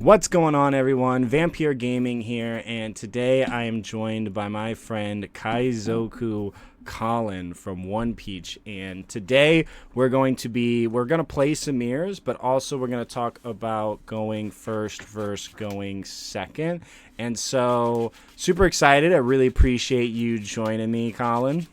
What's going on, everyone? Vampyr Gaming here, and today I am joined by my friend Kaizoku Collin from One Peach. And today we're gonna play some mirrors, but also we're gonna talk about going first versus going second. And so, super excited! I really appreciate you joining me, Colin.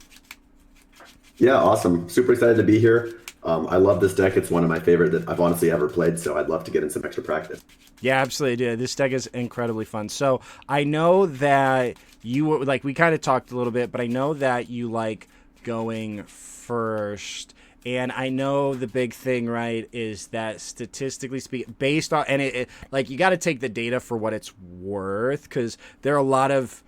Yeah, awesome. Super excited to be here. I love this deck. It's one of my favorite that I've honestly ever played, so I'd love to get in some extra practice. Yeah, absolutely. Dude. This deck is incredibly fun. So I know that you were like we kind of talked a little bit, but I know that you like going first. And I know the big thing, right, is that statistically speaking, based on like you got to take the data for what it's worth, because there are a lot of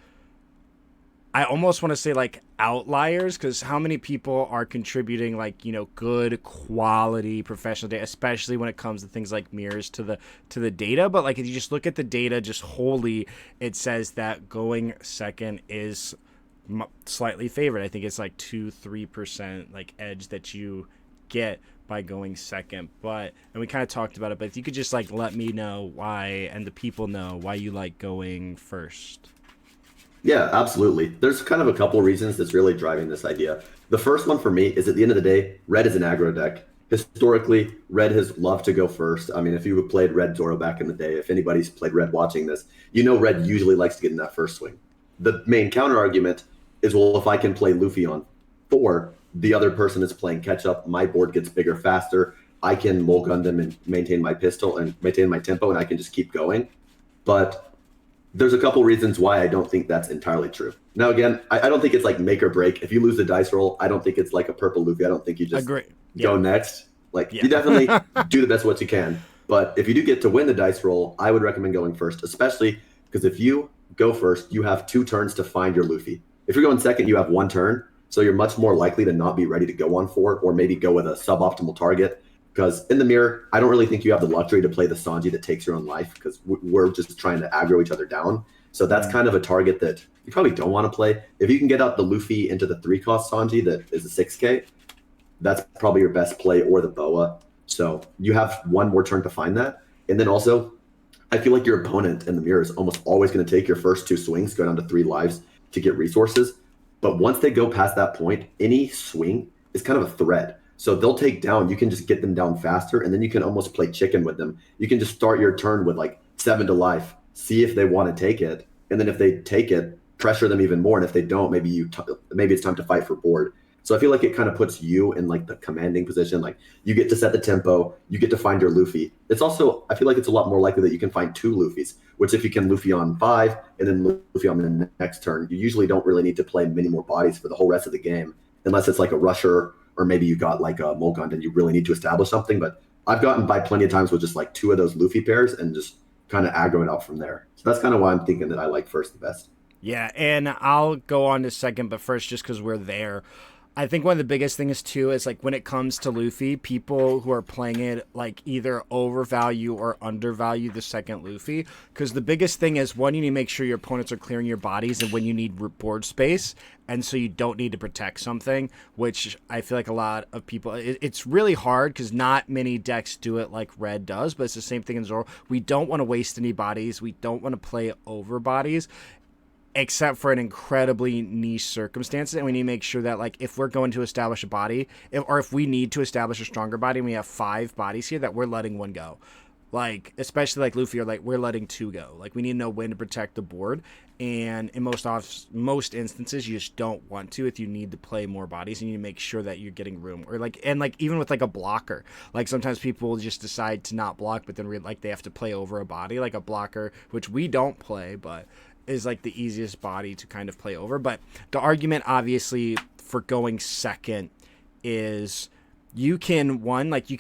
I almost want to say like outliers, because how many people are contributing like good quality professional data, especially when it comes to things like mirrors to the data. But like if you just look at the data just wholly, it says that going second is slightly favored. I think it's like 2-3% like edge that you get by going second. But and we kind of talked about it, but if you could just like let me know why, and the people know why you like going first. Yeah, absolutely. There's kind of a couple reasons that's really driving this idea. The first one for me is at the end of the day, red is an aggro deck. Historically, red has loved to go first. I mean, if you played red Zoro back in the day, if anybody's played red watching this, you know red usually likes to get in that first swing. The main counter argument is, well, if I can play Luffy on four, the other person is playing catch up, my board gets bigger faster. I can mulligan them and maintain my pistol and maintain my tempo, and I can just keep going. But there's a couple reasons why I don't think that's entirely true. Now, again, I don't think it's like make or break. If you lose the dice roll, I don't think it's like a purple Luffy. I don't think you just Agree. go Yeah. next. Like, Yeah. you definitely do the best what you can. But if you do get to win the dice roll, I would recommend going first, especially because if you go first, you have 2 turns to find your Luffy. If you're going second, you have 1 turn. So you're much more likely to not be ready to go on four, or maybe go with a suboptimal target. Because in the mirror, I don't really think you have the luxury to play the Sanji that takes your own life, because we're just trying to aggro each other down. So that's Mm. kind of a target that you probably don't want to play. If you can get out the Luffy into the 3 cost Sanji that is a 6K, that's probably your best play, or the Boa. So you have one more turn to find that. And then also, I feel like your opponent in the mirror is almost always going to take your first 2 swings, go down to 3 lives to get resources. But once they go past that point, any swing is kind of a threat. So they'll take down, you can just get them down faster, and then you can almost play chicken with them. You can just start your turn with like 7 to life, see if they want to take it. And then if they take it, pressure them even more. And if they don't, maybe it's time to fight for board. So I feel like it kind of puts you in like the commanding position. Like, you get to set the tempo, you get to find your Luffy. It's also, I feel like it's a lot more likely that you can find 2 Luffys, which if you can Luffy on five and then Luffy on the next turn, you usually don't really need to play many more bodies for the whole rest of the game, unless it's like a rusher, or maybe you got like a Mulgund and you really need to establish something. But I've gotten by plenty of times with just like 2 of those Luffy pairs and just kind of aggro it out from there. So that's kind of why I'm thinking that I like first the best. Yeah, and I'll go on to second, but first, just because we're there, I think one of the biggest things too is like when it comes to Luffy, people who are playing it like either overvalue or undervalue the second Luffy. Because the biggest thing is, one, you need to make sure your opponents are clearing your bodies and when you need board space, and so you don't need to protect something. Which I feel like a lot of people, it's really hard because not many decks do it like Red does. But it's the same thing in Zoro. We don't want to waste any bodies. We don't want to play over bodies, except for an incredibly niche circumstances, and we need to make sure that like if we're going to establish a body, or if we need to establish a stronger body and we have 5 bodies here, that we're letting one go. Like especially like Luffy, or like we're letting 2 go. Like we need to know when to protect the board, and in most instances you just don't want to. If you need to play more bodies, and you need to make sure that you're getting room, or like, and like even with like a blocker, like sometimes people will just decide to not block, but then like they have to play over a body, like a blocker, which we don't play, but is like the easiest body to kind of play over. But the argument obviously for going second is you can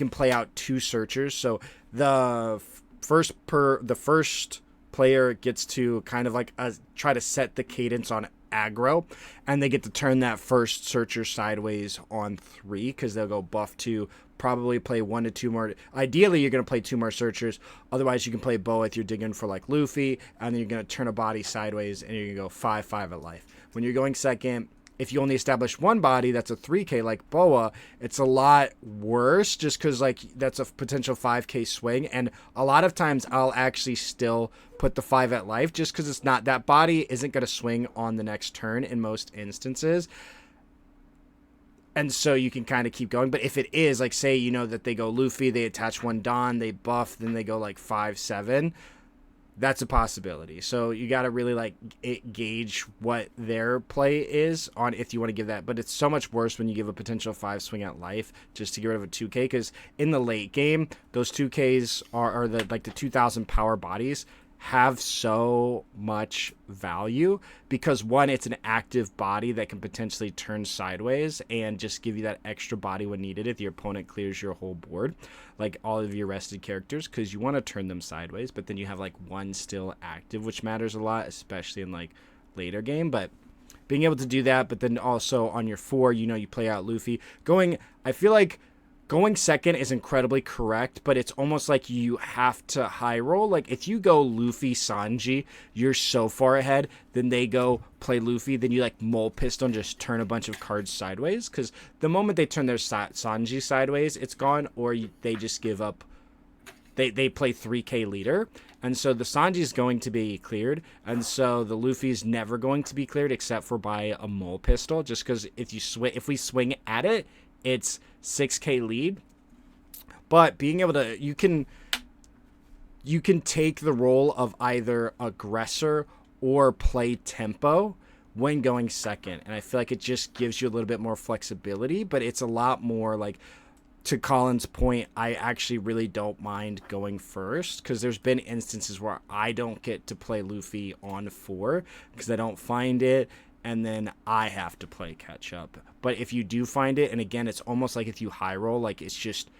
play out 2 searchers. So the first player gets to kind of like try to set the cadence on aggro, and they get to turn that first searcher sideways on 3, because they'll go buff 2, probably play 1 to 2 more. Ideally you're going to play 2 more searchers, otherwise you can play bow if you're digging for like Luffy, and then you're going to turn a body sideways and you're going to go 5-5 at life. When you're going second, if you only establish one body that's a 3K like Boa, it's a lot worse just because like that's a potential 5K swing. And a lot of times I'll actually still put the 5 at life just because it's not, that body isn't going to swing on the next turn in most instances. And so you can kind of keep going. But if it is, like, say, you know, that they go Luffy, they attach one Don, they buff, then they go, like, 5-7, that's a possibility. So you got to really, like, gauge what their play is on if you want to give that. But it's so much worse when you give a potential 5 swing at life just to get rid of a 2K. Because in the late game, those 2Ks are the 2,000 power bodies have so much value because one, it's an active body that can potentially turn sideways and just give you that extra body when needed if your opponent clears your whole board, like all of your rested characters, because you want to turn them sideways, but then you have like one still active, which matters a lot, especially in like later game. But being able to do that, but then also on your 4, you know, you play out Luffy I feel like going second is incredibly correct, but it's almost like you have to high roll. Like if you go Luffy Sanji, you're so far ahead. Then they go play Luffy. Then you like mole pistol and just turn a bunch of cards sideways. Because the moment they turn their Sanji sideways, it's gone. Or they just give up. They play 3K leader. And so the Sanji is going to be cleared. And so the Luffy is never going to be cleared except for by a mole pistol. Just because if we swing at it, it's 6K lead. But being able to, you can take the role of either aggressor or play tempo when going second. And I feel like it just gives you a little bit more flexibility, but it's a lot more like, to Colin's point, I actually really don't mind going first because there's been instances where I don't get to play Luffy on 4 because I don't find it. And then I have to play catch up. But if you do find it, and again, it's almost like if you high roll, like it's just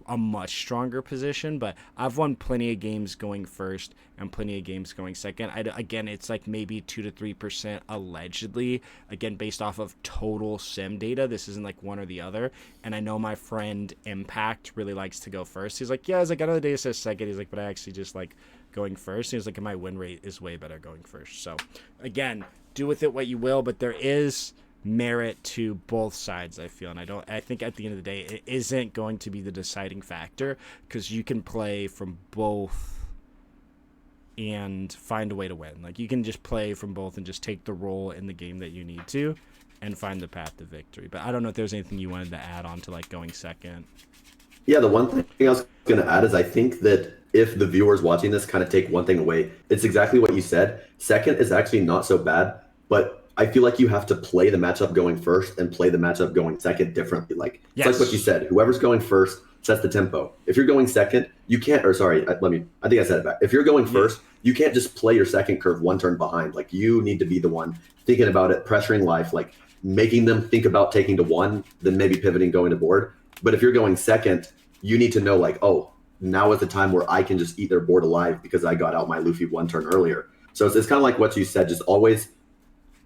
a much stronger position. But I've won plenty of games going first and plenty of games going second. Again, it's like maybe 2 to 3% allegedly. Again, based off of total sim data. This isn't like one or the other. And I know my friend Impact really likes to go first. He's like, yeah, I know the data says second. He's like, but I actually just like going first. He's like, my win rate is way better going first. So again, do with it what you will, but there is merit to both sides, I feel. And I think at the end of the day, it isn't going to be the deciding factor because you can play from both and find a way to win. Like you can just play from both and just take the role in the game that you need to and find the path to victory. But I don't know if there's anything you wanted to add on to like going second. Yeah, the one thing I was going to add is I think that if the viewers watching this kind of take one thing away, it's exactly what you said. Second is actually not so bad, but I feel like you have to play the matchup going first and play the matchup going second differently. Like, yes. It's like what you said. Whoever's going first sets the tempo. If you're going second, you can't, or sorry, I think I said it back. If you're going first, you can't just play your second curve one turn behind. Like, you need to be the one thinking about it, pressuring life, like making them think about taking to 1, then maybe pivoting, going to board. But if you're going second, you need to know like, oh, now is the time where I can just eat their board alive because I got out my Luffy 1 turn earlier. So it's kind of like what you said, just always.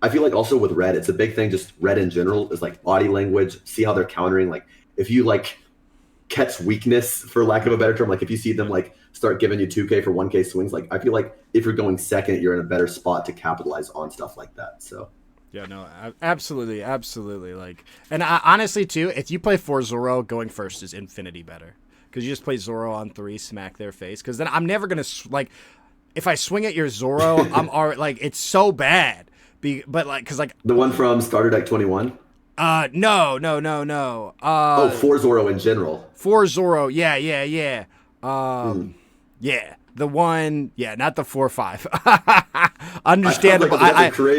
I feel like also with Red, it's a big thing, just Red in general, is like body language, see how they're countering. Like if you like catch weakness, for lack of a better term, like if you see them like start giving you 2K for 1K swings, like I feel like if you're going second, you're in a better spot to capitalize on stuff like that. So yeah, no, absolutely. Like, and honestly too, if you play 4 Zoro, going first is infinity better because you just play Zoro on 3, smack their face. Because then I'm never gonna like, if I swing at your Zoro, I'm already like, it's so bad. But like, cause like the one from Starter Deck 21. No. 4 Zoro in general. 4 Zoro, yeah. Yeah, the one, not the 4-5. Understandable.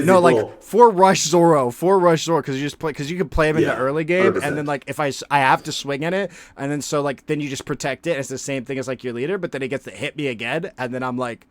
No, like 4 Rush Zoro, because you just play, because you can play him in the early game, 100%. And then like if I have to swing at it, and then so like then you just protect it. It's the same thing as like your leader, but then it gets to hit me again, and then I'm like.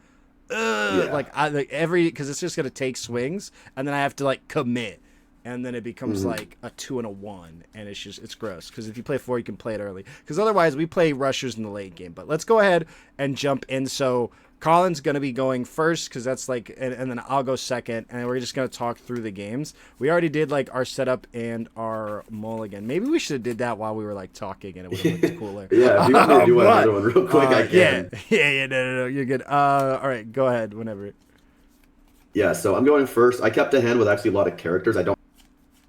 Because it's just gonna take swings, and then I have to like commit, and then it becomes like a 2 and a 1, and it's gross. Because if you play 4, you can play it early. Because otherwise, we play rushers in the late game. But let's go ahead and jump in. So Colin's gonna be going first because that's like, and then I'll go second, and we're just gonna talk through the games. We already did like our setup and our mulligan. Maybe we should have did that while we were like talking, and it would have looked cooler. Yeah, if you want to do another one real quick, I can. Yeah, no, you're good. All right, go ahead whenever. Yeah, so I'm going first. I kept a hand with actually a lot of characters. I don't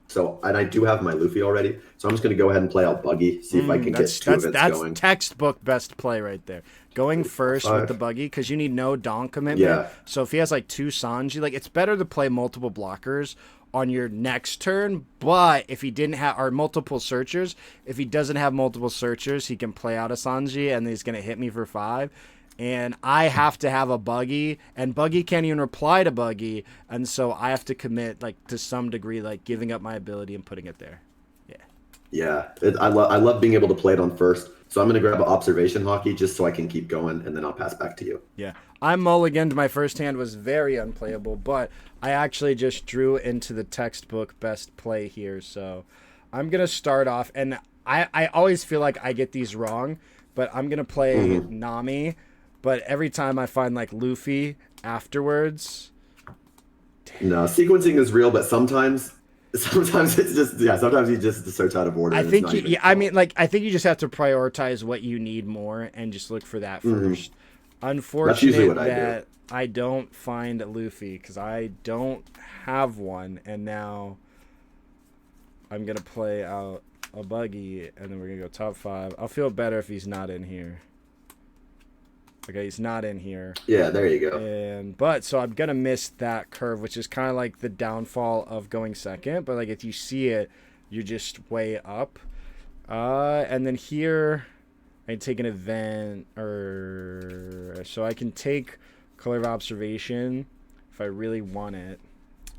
So, and I do have my Luffy already. So I'm just going to go ahead and play out Buggy, see if I can get two events going. That's textbook best play right there. Going first with the Buggy, because you need no Dawn commitment. Yeah. So if he has like 2 Sanji, like it's better to play multiple blockers on your next turn. But if he didn't have, or multiple searchers, if he doesn't have multiple searchers, he can play out a Sanji and he's going to hit me for 5. And I have to have a Buggy, and Buggy can't even reply to Buggy, and so I have to commit, like, to some degree, like, giving up my ability and putting it there. Yeah. I love being able to play it on first, so I'm going to grab an observation hockey just so I can keep going, and then I'll pass back to you. Yeah. I mulliganed. My first hand was very unplayable, but I actually just drew into the textbook best play here, so I'm going to start off, and I always feel like I get these wrong, but I'm going to play Nami. But every time I find, like, Luffy afterwards... No, sequencing is real, but sometimes it's just... Yeah, sometimes you just search out of order. I think I think you just have to prioritize what you need more and just look for that first. Unfortunate That's usually what that I don't find Luffy, because I don't have one, and now I'm going to play out a Buggy, and then we're going to go top 5. I'll feel better if he's not in here. Okay, he's not in here. Yeah, there you go. So I'm gonna miss that curve, which is kind of like the downfall of going second. But like if you see it, you're just way up. And then here, I can take an event, so I can take Color of Observation if I really want it.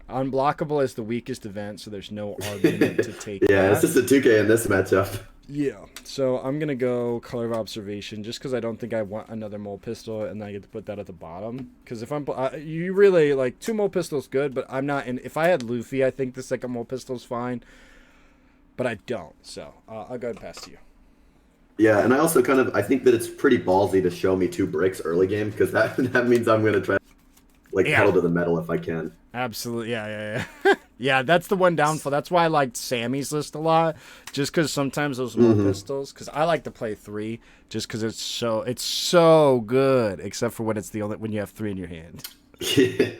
Unblockable is the weakest event, so there's no argument to take. Yeah, it's just a 2K in this matchup. Yeah, so I'm going to go Color of Observation just because I don't think I want another Mole Pistol, and I get to put that at the bottom. Because if I'm... you really... Like, 2 Mole Pistols good, but I'm not... If I had Luffy, I think the second Mole Pistol's fine. But I don't, so I'll go ahead and pass to you. Yeah, and I also kind of... I think that it's pretty ballsy to show me 2 bricks early game, because that means I'm going to try pedal to the metal if I can. Absolutely, yeah. Yeah, that's the one downfall. That's why I liked Sammy's list a lot, just because sometimes those Mole Pistols, because I like to play 3, just because it's so good, except for when it's when you have 3 in your hand. Yeah.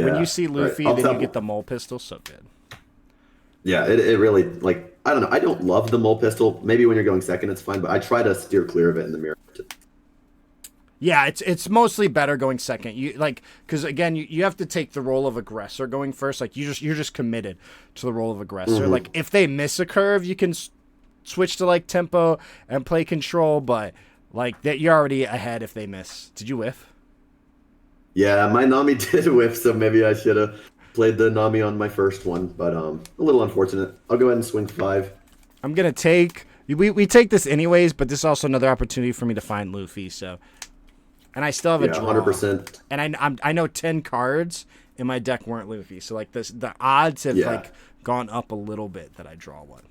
When you see Luffy, then you get the Mole Pistol, so good. Yeah, it really, like, I don't know. I don't love the Mole Pistol. Maybe when you're going second, it's fine, but I try to steer clear of it in the mirror. Yeah, it's mostly better going second. You because again, you have to take the role of aggressor going first. Like you're just committed to the role of aggressor. Like if they miss a curve, you can switch to like tempo and play control. But like that, you're already ahead if they miss. Did you whiff? Yeah, my Nami did whiff, so maybe I should have played the Nami on my first one. But a little unfortunate. I'll go ahead and swing 5. I'm gonna take. We take this anyways, but this is also another opportunity for me to find Luffy. So. And I still have a draw. 100%. And I know 10 cards in my deck weren't Luffy. So like the odds have like gone up a little bit that I draw one.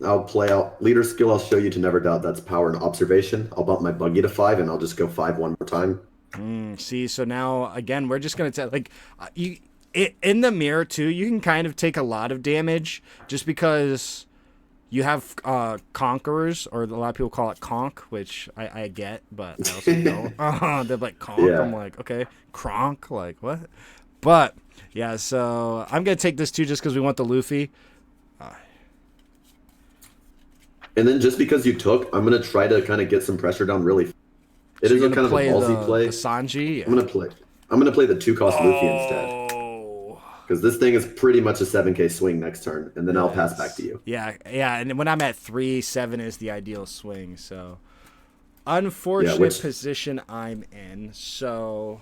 I'll play out leader skill. I'll show you to never doubt. That's power and observation. I'll bump my Buggy to 5, and I'll just go 5 one more time. See, so now again we're just gonna in the mirror too. You can kind of take a lot of damage just because. You have conquerors, or a lot of people call it conk, which I get, but I also don't. They're like conk. Yeah. I'm like, okay, cronk, like what? But yeah, so I'm gonna take this too, just because we want the Luffy. And then just because you took, I'm gonna try to kind of get some pressure down. Really, it is a kind of a ballsy play. The Sanji. Yeah. I'm gonna play the 2-cost Luffy instead. Because this thing is pretty much a 7K swing next turn, and then I'll pass back to you. Yeah, and when I'm at 3, 7 is the ideal swing. So, unfortunate position I'm in. So,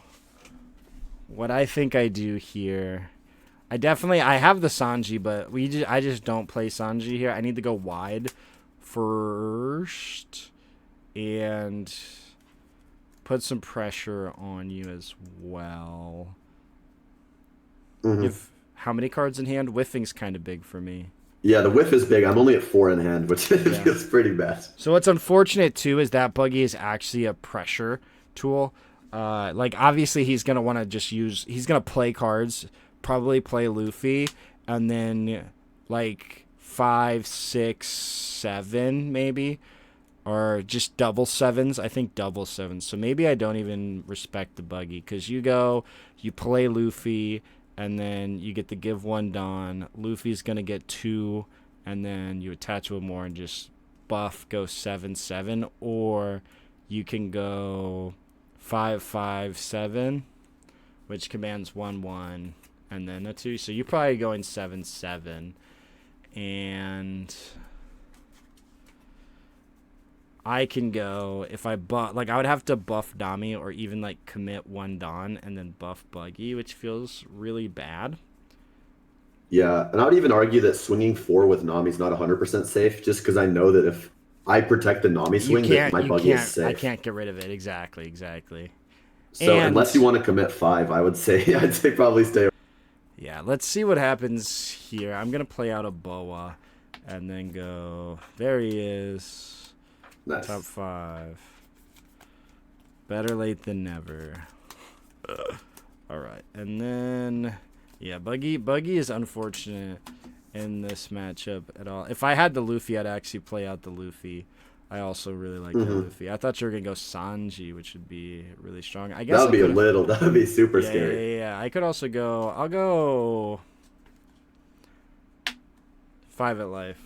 what I think I do here, I have the Sanji, but I just don't play Sanji here. I need to go wide first and put some pressure on you as well. How many cards in hand? Whiffing's kind of big for me. Yeah, the whiff is big. I'm only at 4 in hand, which feels pretty bad. So what's unfortunate too is that Buggy is actually a pressure tool. Like obviously he's gonna want to he's gonna play cards, probably play Luffy, and then like 5, 6, 7 maybe, or just double 7s. I think double 7s. So maybe I don't even respect the Buggy because you play Luffy. and then you get the give 1 Dawn. Luffy's going to get 2, and then you attach one more and just buff, go 7/7, or you can go 5/5/7, which commands 1/1, and then a 2. So you're probably going 7/7, and I can go, if I buff, like, I would have to buff Dami or even, like, commit 1 Dawn and then buff Buggy, which feels really bad. Yeah, and I would even argue that swinging 4 with Nami's not 100% safe, just because I know that if I protect the Nami swing, that my Buggy is safe. I can't get rid of it. Exactly. So unless you want to commit 5, I would say I'd say probably stay. Yeah, let's see what happens here. I'm going to play out a Boa and then go, there he is. Nice. Top 5. Better late than never. All right, and then yeah, Buggy is unfortunate in this matchup at all. If I had the Luffy, I'd actually play out the Luffy. I also really like the Luffy. I thought you were gonna go Sanji, which would be really strong. I guess that would be super scary. Yeah. I could also go. I'll go 5 at life.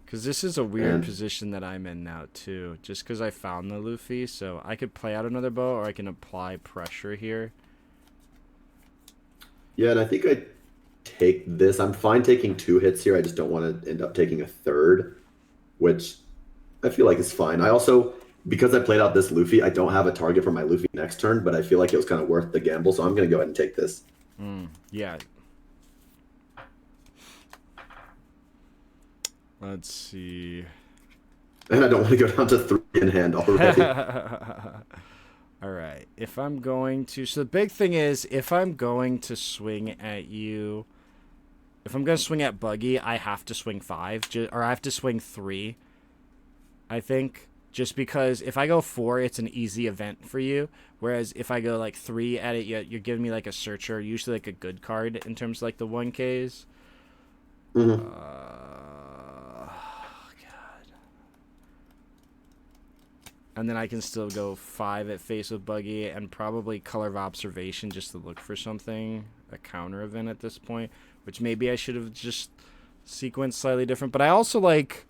Because this is a weird position that I'm in now, too. Just because I found the Luffy. So I could play out another bow, or I can apply pressure here. Yeah, and I think I take this. I'm fine taking 2 hits here. I just don't want to end up taking a 3rd, which I feel like is fine. I also, because I played out this Luffy, I don't have a target for my Luffy next turn, but I feel like it was kind of worth the gamble, so I'm going to go ahead and take this. Yeah. Let's see. And I don't want to go down to 3 in hand already. All right. If I'm going to... So the big thing is, if I'm going to swing at you... If I'm going to swing at Buggy, I have to swing 5. Or I have to swing 3. I think. Just because if I go 4, it's an easy event for you. Whereas if I go like 3 at it, you're giving me like a searcher. Usually like a good card in terms of like the 1Ks. And then I can still go 5 at face with Buggy and probably Color of Observation just to look for something, a counter event at this point, which maybe I should have just sequenced slightly different. But I also, like,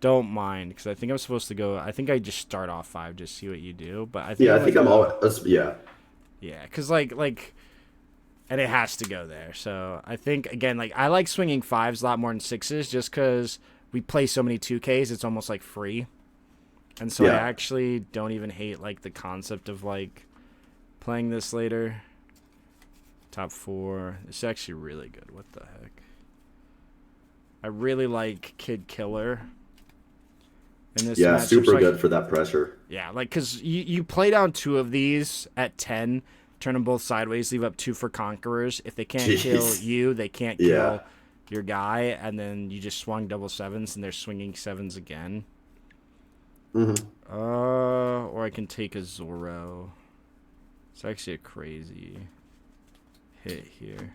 don't mind because I think I'm supposed to go, I think I just start off 5, just see what you do. But I think I'm always, yeah. Yeah, because, like, and it has to go there. So I think, again, like, I like swinging 5s a lot more than 6s just because we play so many 2Ks, it's almost, like, free. And so I actually don't even hate, like, the concept of, like, playing this later. Top 4. It's actually really good. What the heck? I really like Kid Killer in this match. Super good for that pressure. Yeah, like, because you play down 2 of these at 10, turn them both sideways, leave up 2 for Conquerors. If they can't kill you, they can't kill your guy, and then you just swung double 7s, and they're swinging 7s again. Or I can take a Zoro. It's actually a crazy hit here.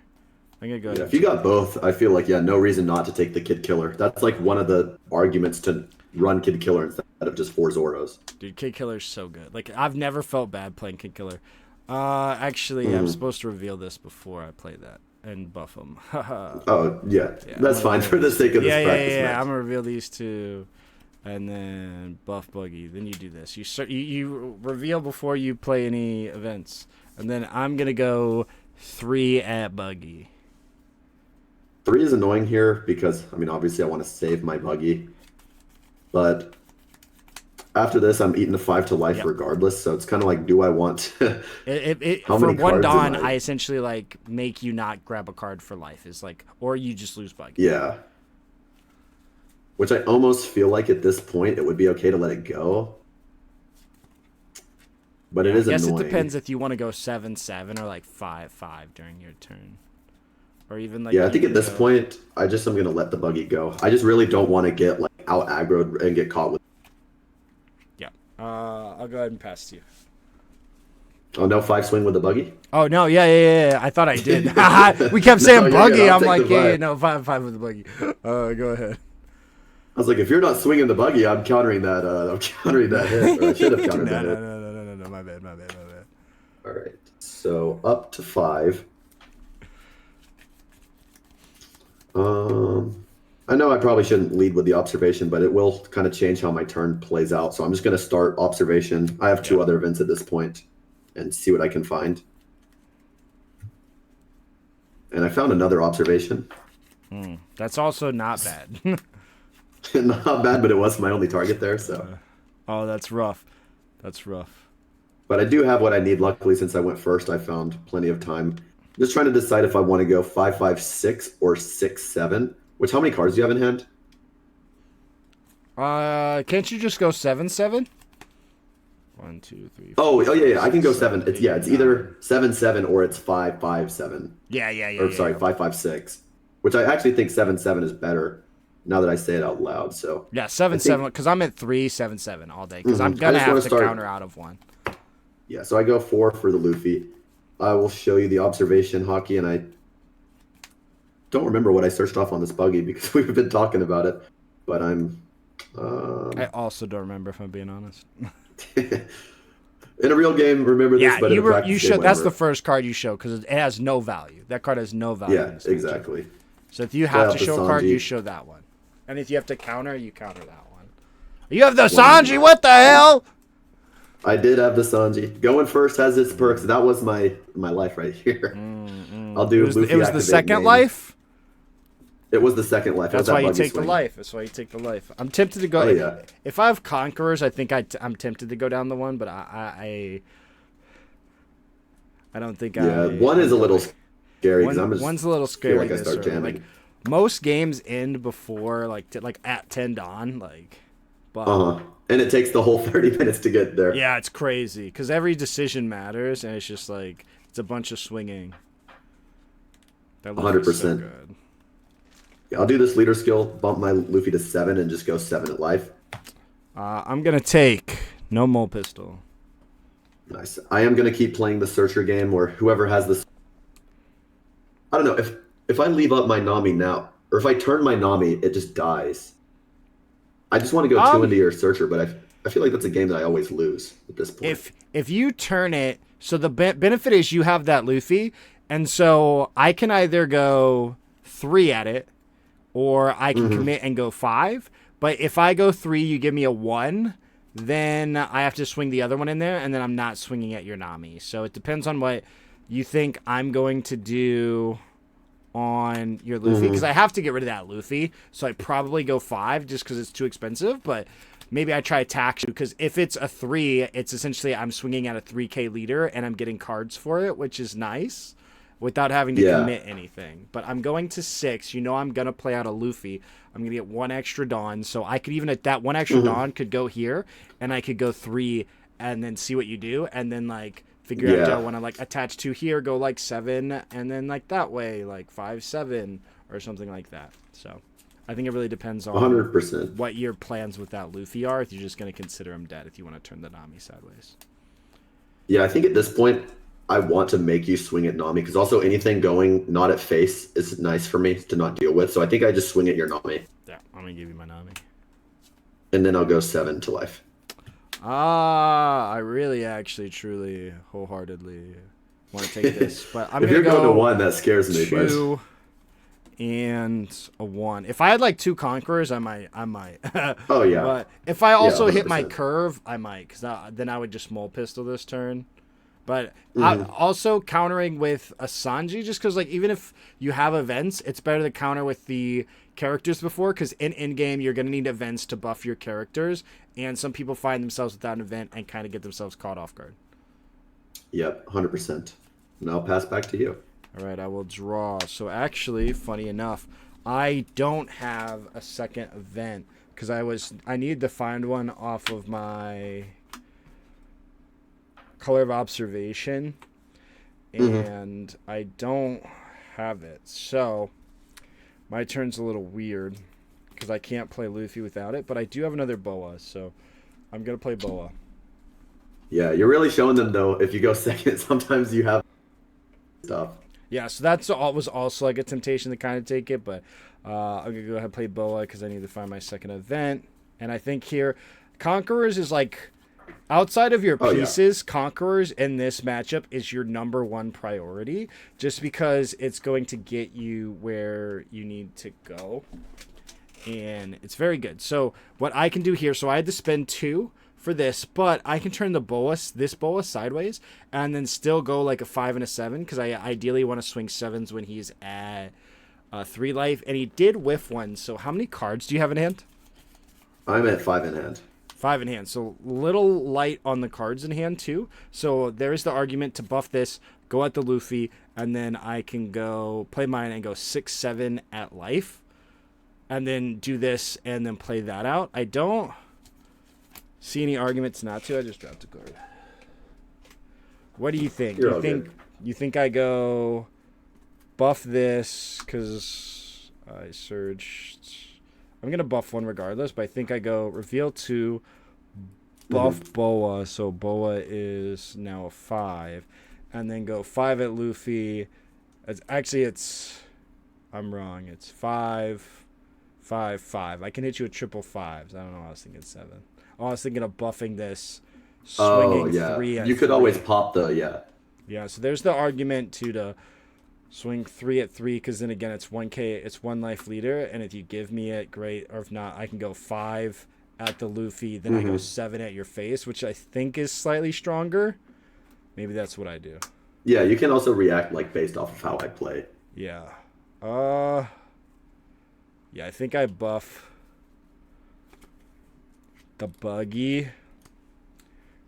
I'm gonna go ahead. If you got both, I feel like no reason not to take the Kid Killer. That's like one of the arguments to run Kid Killer instead of just 4 Zoros. Dude, Kid Killer's so good. Like, I've never felt bad playing Kid Killer. Actually, I'm supposed to reveal this before I play that and buff them. That's fine for the sake of this practice match. I'm gonna reveal these 2. And then buff Buggy. Then you do this. You reveal before you play any events. And then I'm going to go 3 at Buggy. 3 is annoying here because, I mean, obviously I want to save my Buggy. But after this, I'm eating a 5 to life regardless. So it's kind of like, do I want how many for 1 Dawn, I essentially, like, make you not grab a card for life. Is like, or you just lose Buggy. Yeah. Which I almost feel like at this point it would be okay to let it go. But it is annoying. I guess it depends if you want to go 7/7 or like 5/5 during your turn. Or even like I think at this point I'm gonna let the Buggy go. I just really don't want to get like out aggroed and get caught with. Yeah. I'll go ahead and pass to you. Oh, no 5 swing with the Buggy? Oh no, yeah. I thought I did. We kept saying Buggy. I'm like, no, 5 with the Buggy. Go ahead. I was like, if you're not swinging the Buggy, I'm countering that. I'm countering that hit. Or I should have countered that hit. No. My bad. All right. So up to 5. I know I probably shouldn't lead with the observation, but it will kind of change how my turn plays out. So I'm just going to start observation. I have two other events at this point and see what I can find. And I found another observation. That's also not bad. Not bad, but it was my only target there. So. Oh, that's rough. That's rough. But I do have what I need. Luckily, since I went first, I found plenty of time. Just trying to decide if I want to go 5-5-6 or 6-7. Which, how many cards do you have in hand? Can't you just go 7-7? 1, 2, 3. 4, Oh, yeah. I can go 6, 7. It's either 7-7 or it's 5-5-7. Yeah. Or sorry, 5-5-6. Which I actually think 7-7 is better. Now that I say it out loud, so yeah, 7-7 because I'm at 3-7-7 all day because I'm gonna have to counter out of one. Yeah, so I go 4 for the Luffy. I will show you the observation hockey, and I don't remember what I searched off on this buggy because we've been talking about it. But I also don't remember if I'm being honest. In a real game, remember this. Yeah, but you show. That's the first card you show because it has no value. That card has no value. Yeah, exactly. So if you have to show a card, you show that one. And if you have to counter, you counter that one. You have the Sanji. What the hell? I did have the Sanji. Going first has its perks. That was my life right here. I'll do Luffy. It was the second life? It was the second life. That's why you take the life. That's why you take the life. I'm tempted to go. Oh, yeah. If I have Conquerors, I think I'm tempted to go down the one, but I don't think one is a little scary. One's a little scary. Feel like I start jamming. Like, most games end before like at 10 dawn. And it takes the whole 30 minutes to get there. Yeah, it's crazy because every decision matters, and it's just like it's a bunch of swinging. 100%. So good. Yeah, I'll do this leader skill, bump my Luffy to 7, and just go 7 at life. I'm gonna take no mole pistol. Nice. I am gonna keep playing the searcher game, or whoever has this. I don't know if I leave up my Nami now, or if I turn my Nami, it just dies. I just want to go 2 into your searcher, but I feel like that's a game that I always lose at this point. If you turn it, so the benefit is you have that Luffy, and so I can either go 3 at it, or I can commit and go 5. But if I go 3, you give me a 1, then I have to swing the other one in there, and then I'm not swinging at your Nami. So it depends on what you think I'm going to do on your Luffy, because I have to get rid of that Luffy, so I probably go 5 just because it's too expensive, but maybe I try tax you, because if it's a 3, it's essentially I'm swinging at a 3k leader and I'm getting cards for it, which is nice without having to commit anything. But I'm going to 6. You know I'm going to play out a Luffy. I'm going to get 1 extra Dawn, so I could even at that 1 extra Dawn could go here, and I could go 3 and then see what you do, and then like figure out, do I want to like attach 2 here, go like 7, and then like that way, like 5-7 or something like that. So I think it really depends on 100% what your plans with that Luffy are. If you're just going to consider him dead, if you want to turn the Nami sideways. Yeah, I think at this point I want to make you swing at Nami, because also anything going not at face is nice for me to not deal with. So I think I just swing at your Nami. Yeah, I'm going to give you my Nami. And then I'll go 7 to life. I really, actually, truly, wholeheartedly want to take this. But I'm if going you're to going to 1, that scares me. 2 and a 1. If I had like 2 Conquerors, I might. Oh, yeah. But if I also hit 100%. my curve, I might, because then I would just mole pistol this turn. But I'm also countering with a Sanji, just because like even if you have events, it's better to counter with the characters before, because in game you're going to need events to buff your characters, and some people find themselves without an event and kind of get themselves caught off guard. Yep, 100%. And I'll pass back to you. All right, I will draw. So actually, funny enough, I don't have a second event because I needed to find one off of my Color of Observation, and I don't have it. So my turn's a little weird because I can't play Luffy without it, but I do have another Boa, so I'm going to play Boa. Yeah, you're really showing them, though, if you go second, sometimes you have stuff. Yeah, so was also like a temptation to kind of take it, but I'm going to go ahead and play Boa because I need to find my second event. And I think here, Conquerors is like, Outside of your Oh, yeah. pieces, Conquerors in this matchup is your number one priority, just because it's going to get you where you need to go. And it's very good. So what I can do here, so I had to spend 2 for this, but I can turn this boa sideways and then still go like a 5 and a 7, because I ideally want to swing 7s when he's at 3 life. And he did whiff one. So how many cards do you have in hand? I'm at 5 in hand. 5 in hand. So little light on the cards in hand too. So there's the argument to buff this, go at the Luffy, and then I can go play mine and go 6-7 at life. And then do this and then play that out. I don't see any arguments not to. I just dropped a card. What do you think? You think I go buff this because I surged? I'm going to buff 1 regardless, but I think I go reveal 2, buff Boa, so Boa is now a 5, and then go 5 at Luffy. I'm wrong. It's 5, 5, 5. I can hit you with triple 5s. I don't know. I was thinking 7. Oh, I was thinking of buffing this, swinging 3 at You could 3. always pop the, Yeah, so there's the argument to swing 3 at 3, because then again, it's 1k, it's 1 life leader, and if you give me it, great, or if not, I can go 5 at the Luffy, then I go 7 at your face, which I think is slightly stronger. Maybe that's what I do. Yeah, you can also react like based off of how I play. Yeah. Yeah, I think I buff the buggy,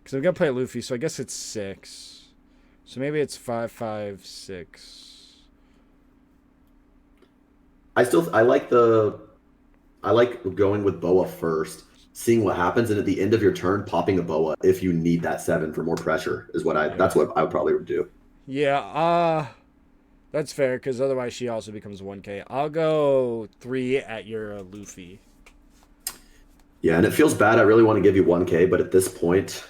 because I'm going to play Luffy, so I guess it's 6. So maybe it's 5, 5, 6. I like going with Boa first, seeing what happens, and at the end of your turn, popping a Boa if you need that 7 for more pressure is that's what I would probably do. Yeah, that's fair, because otherwise she also becomes 1k. I'll go 3 at your Luffy. Yeah, and it feels bad. I really want to give you 1k, but at this point,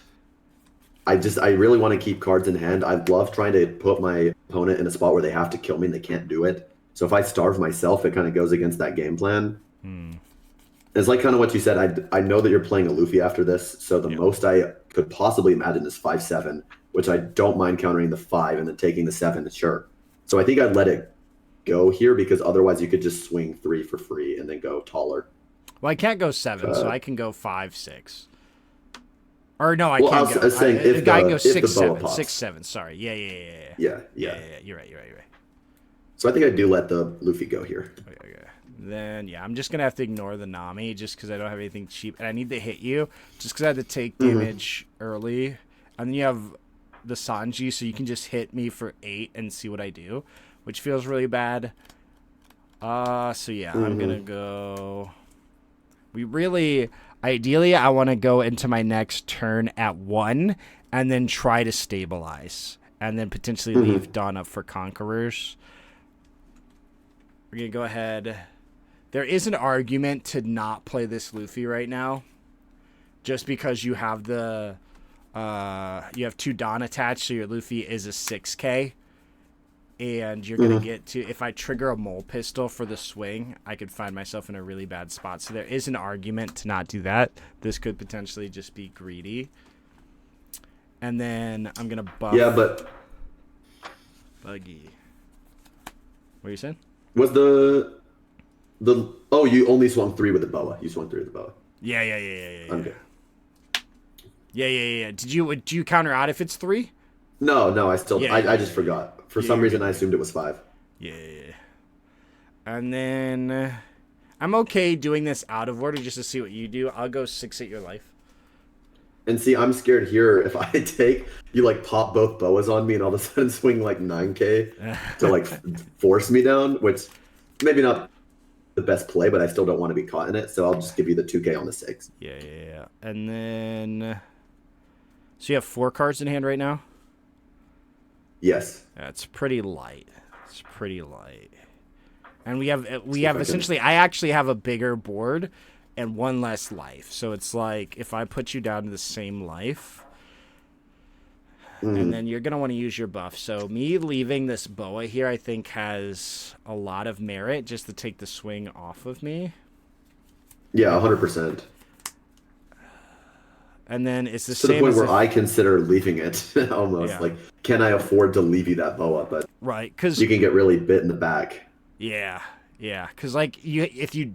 I really want to keep cards in hand. I love trying to put my opponent in a spot where they have to kill me and they can't do it. So if I starve myself, it kind of goes against that game plan. It's like kind of what you said. I know that you're playing a Luffy after this, so the most I could possibly imagine is 5-7, which I don't mind countering the 5 and then taking the 7, sure. So I think I'd let it go here, because otherwise you could just swing 3 for free and then go taller. Well, I can't go 7, so I can go 5, 6. Or no, I can't go. I was saying if I can go if 6, the Boa 7. pops. 6, 7. Sorry. Yeah. Yeah. You're right. So I think I do let the Luffy go here. Okay. Then, I'm just going to have to ignore the Nami just because I don't have anything cheap. And I need to hit you just because I had to take damage early. And then you have the Sanji, so you can just hit me for 8 and see what I do, which feels really bad. So yeah, I'm going to go... Ideally, I want to go into my next turn at 1 and then try to stabilize. And then potentially leave Dawn up for Conquerors. We're going to go ahead... There is an argument to not play this Luffy right now, just because you have the you have 2 Dawn attached, so your Luffy is a 6k, and you're gonna get to, if I trigger a mole pistol for the swing, I could find myself in a really bad spot. So there is an argument to not do that. This could potentially just be greedy, and then I'm gonna buff. Yeah, but buggy. What are you saying? Was you only swung 3 with the Boa. You swung 3 with the Boa. Yeah. Okay. Yeah. Did you counter out if it's 3? No. I just forgot. For some reason, I assumed it was 5. Yeah. And then I'm okay doing this out of order just to see what you do. I'll go 6 at your life. And see, I'm scared here. If I take you, like pop both Boas on me, and all of a sudden swing like 9k to like force me down, which maybe not the best play, but I still don't want to be caught in it, so I'll just give you the 2k on the 6. Yeah. And then, so you have 4 cards in hand right now? Yes. That's pretty light. And we have essentially, I actually have a bigger board and 1 less life. So it's like, if I put you down to the same life, and then you're going to want to use your buff. So me leaving this Boa here, I think, has a lot of merit just to take the swing off of me. Yeah, 100%. And then it's the to same the point as where I consider leaving it almost. Yeah. Like, can I afford to leave you that boa? But right, because you can get really bit in the back. yeah, yeah, because like if you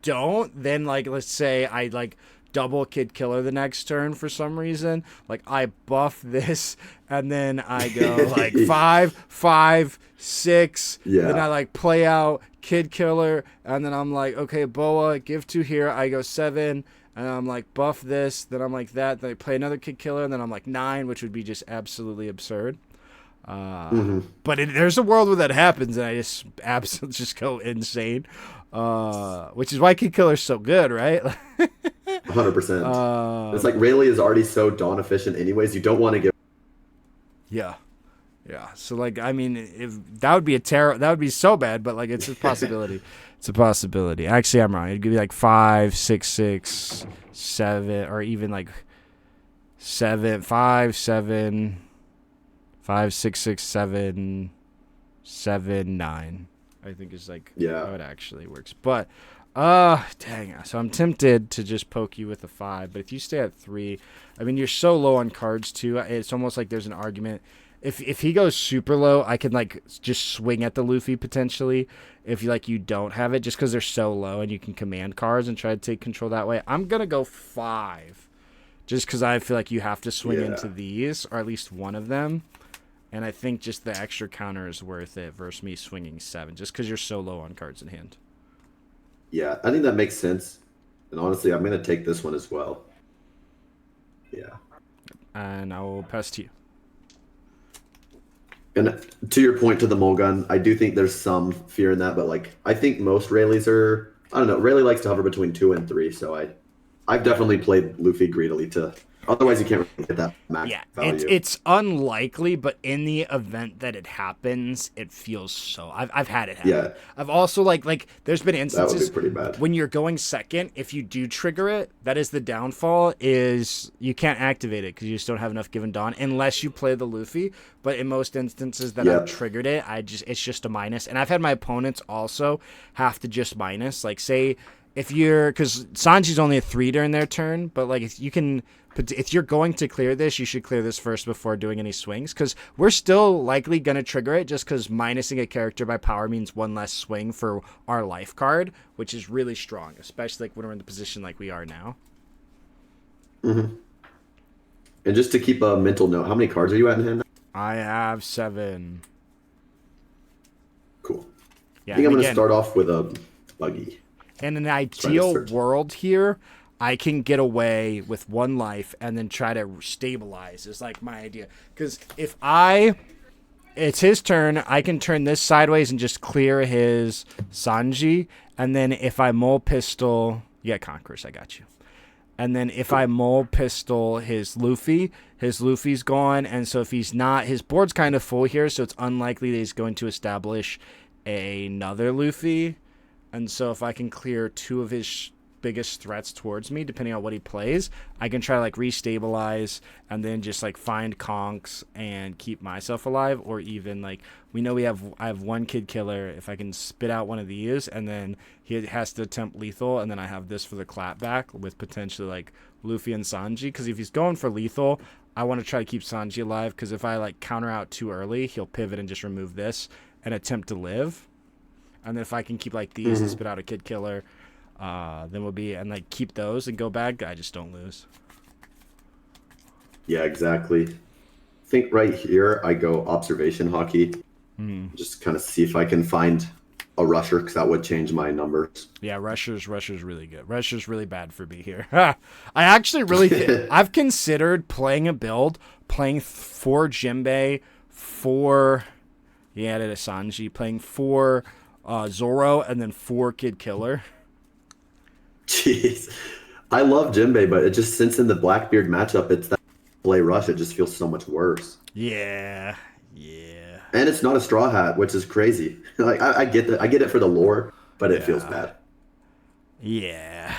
don't, then like let's say I like double Kid Killer the next turn for some reason, like I buff this and then I go like 5, 5, 6, then I Yeah. like play out Kid Killer and then I'm like okay boa give 2 here, I go 7 and I'm like buff this, then I'm like that, then I play another Kid Killer and then I'm like 9, which would be just absolutely absurd. But there's a world where that happens, and I just absolutely just go insane. Which is why Kid Killer's so good, right? 100%. It's like Rayleigh is already so dawn efficient anyways. You don't want to give. Yeah, yeah. So like, I mean, if that would be that would be so bad, but like, it's a possibility. It's a possibility. Actually, I'm wrong. It'd be like 5, 6, 6, 7, or even like 7, 5, 7. 5, 6, 6, 7, 7, 9. I think is like how it actually works. But dang. So I'm tempted to just poke you with a 5, but if you stay at 3, I mean you're so low on cards too. It's almost like there's an argument. If he goes super low, I can like just swing at the Luffy potentially. If you don't have it, just because they're so low and you can command cards and try to take control that way. I'm gonna go 5, just because I feel like you have to swing into these or at least one of them. And I think just the extra counter is worth it versus me swinging 7, just because you're so low on cards in hand. Yeah, I think that makes sense. And honestly, I'm going to take this one as well. Yeah. And I will pass to you. And to your point to the mulligan, I do think there's some fear in that, but like I think most Rayleighs are, I don't know, Rayleigh likes to hover between 2 and 3, so I've definitely played Luffy greedily to. Otherwise, you can't really get that max value. It's unlikely, but in the event that it happens, it feels so. I've had it happen. Yeah. I've also like there's been instances that would be pretty bad. When you're going second, if you do trigger it, that is the downfall. Is you can't activate it because you just don't have enough Given Dawn unless you play the Luffy. But in most instances that I've triggered it, it's just a minus. And I've had my opponents also have to just minus. Like say if you're because Sanji's only a 3 during their turn, but like if you're going to clear this, you should clear this first before doing any swings, because we're still likely going to trigger it just because minusing a character by power means 1 less swing for our life card, which is really strong, especially like when we're in the position like we are now. Mm-hmm. And just to keep a mental note, how many cards are you at in hand now? I have 7. Cool. Yeah, I think I'm going to start off with a buggy. In an ideal world here, I can get away with 1 life and then try to stabilize is like my idea. Because if it's his turn, I can turn this sideways and just clear his Sanji. And then if I mole pistol, Conquerors, I got you. And then if I mole pistol his Luffy's gone. And so if he's not, his board's kind of full here, so it's unlikely that he's going to establish another Luffy. And so if I can clear 2 of his biggest threats towards me, depending on what he plays, I can try to like restabilize and then just like find conks and keep myself alive. Or even like we know I have 1 Kid Killer. If I can spit out one of these and then he has to attempt lethal, and then I have this for the clapback with potentially like Luffy and Sanji, because if he's going for lethal, I want to try to keep Sanji alive, because if I like counter out too early, he'll pivot and just remove this and attempt to live. And then if I can keep like these and spit out a Kid Killer, then we'll be and like keep those and go bad guy, just don't lose. Yeah, exactly. I think right here I go observation hockey. Just kind of see if I can find a rusher, because that would change my numbers. Yeah, rusher's really good. Rusher's really bad for me here. I actually really I've considered playing a build, playing 4 Jinbei, 4 he added a Sanji, playing 4 Zoro, and then 4 Kid Killer. Jeez. I love Jinbei, but it just, since in the Blackbeard matchup, it's that play rush, it just feels so much worse. Yeah. And it's not a straw hat, which is crazy. Like I get that, I get it for the lore, but it feels bad. Yeah.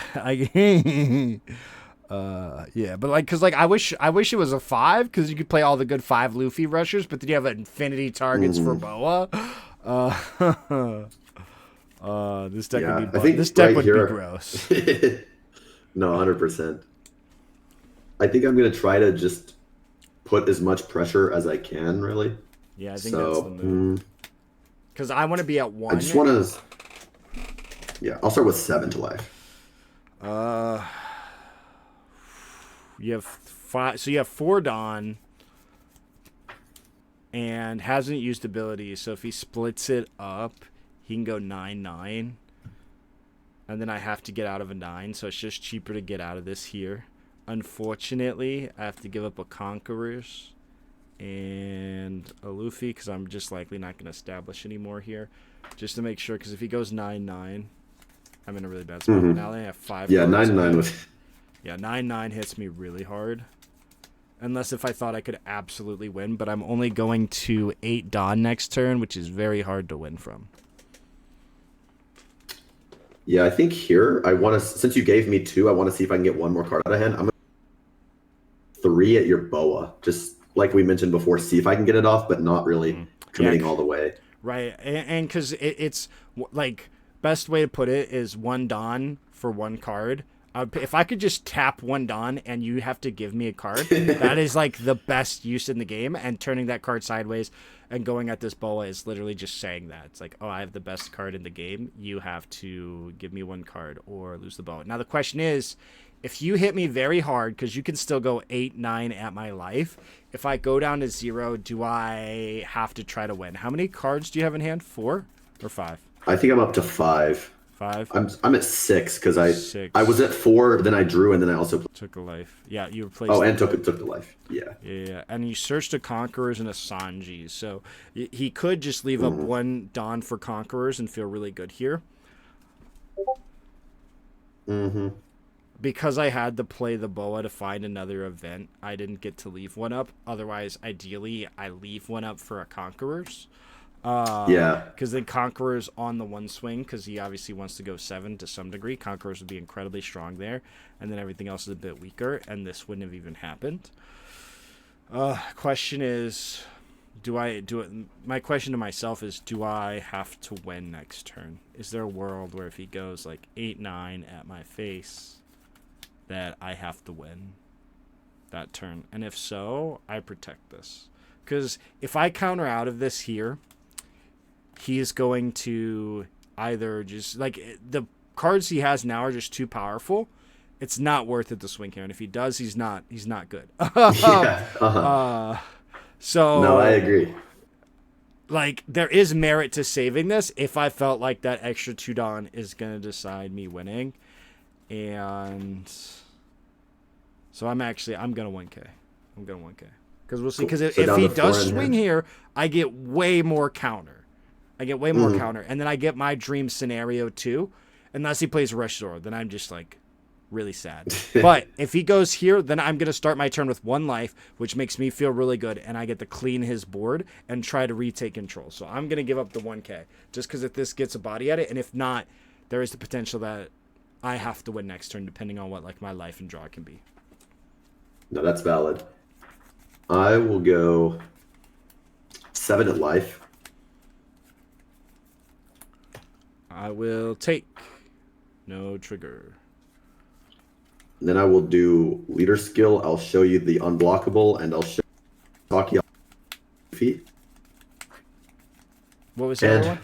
But like, cause like I wish it was a 5, because you could play all the good 5 Luffy rushers, but then you have infinity targets for Boa. This deck would be I think this deck right would here, be gross. No, 100%. I think I'm gonna try to just put as much pressure as I can, really. Yeah, I think that's the So move. Because I want to be at 1. I just want to. Yeah, I'll start with 7 to life. You have 5. So you have 4 Dawn. And hasn't used abilities. So if he splits it up, he can go 9/9. And then I have to get out of a 9. So it's just cheaper to get out of this here. Unfortunately, I have to give up a Conquerors and a Luffy because I'm just likely not going to establish anymore here. Just to make sure, because if he goes 9/9, I'm in a really bad spot. Now they have 5. Yeah, 9/9 was. Yeah, 9/9 hits me really hard. Unless if I thought I could absolutely win, but I'm only going to 8 Dawn next turn, which is very hard to win from. Yeah, I think here I want to. Since you gave me 2, I want to see if I can get one more card out of hand. I'm gonna 3 at your boa, just like we mentioned before. See if I can get it off, but not really committing all the way. Right, and because it's like best way to put it is 1 Dawn for 1 card. If I could just tap 1 Dawn and you have to give me a card, that is like the best use in the game. And turning that card sideways and going at this boa is literally just saying that. It's like, oh, I have the best card in the game. You have to give me 1 card or lose the boa. Now the question is, if you hit me very hard, because you can still go 8/9 at my life, if I go down to 0, do I have to try to win? How many cards do you have in hand? 4 or 5? I think I'm up to 5. 5? I'm at 6 because I 6. I was at 4, then I drew, and then I also took a life. Yeah, you replaced. Oh, and took the life. Yeah. Yeah, and you searched a Conquerors and a Sanji, so he could just leave up 1 Dawn for Conquerors and feel really good here. Because I had to play the boa to find another event, I didn't get to leave 1 up. Otherwise, ideally, I leave 1 up for a Conquerors. Yeah. Because then Conqueror's on the 1 swing, because he obviously wants to go 7 to some degree. Conquerors would be incredibly strong there, and then everything else is a bit weaker, and this wouldn't have even happened. Question is, do I do it? My question to myself is, do I have to win next turn? Is there a world where if he goes like 8/9 at my face, that I have to win that turn? And if so, I protect this. Because if I counter out of this here, he is going to either just, like, the cards he has now are just too powerful. It's not worth it to swing here. And if he does, he's not good. Yeah. So no, I agree. Like, there is merit to saving this if I felt like that extra 2 Dawn is going to decide me winning. And so I'm going to 1K. I'm going to 1K. Because we'll see. Because if he does swing here, I get way more counter. And then I get my dream scenario too. Unless he plays Rush Zoro, then I'm just like really sad. But if he goes here, then I'm going to start my turn with 1 life, which makes me feel really good. And I get to clean his board and try to retake control. So I'm going to give up the 1K just because if this gets a body at it. And if not, there is the potential that I have to win next turn depending on what like my life and draw can be. No, that's valid. I will go 7 at life. I will take no trigger. Then I will do leader skill. I'll show you the unblockable, and I'll show Taki feet. What was the other one?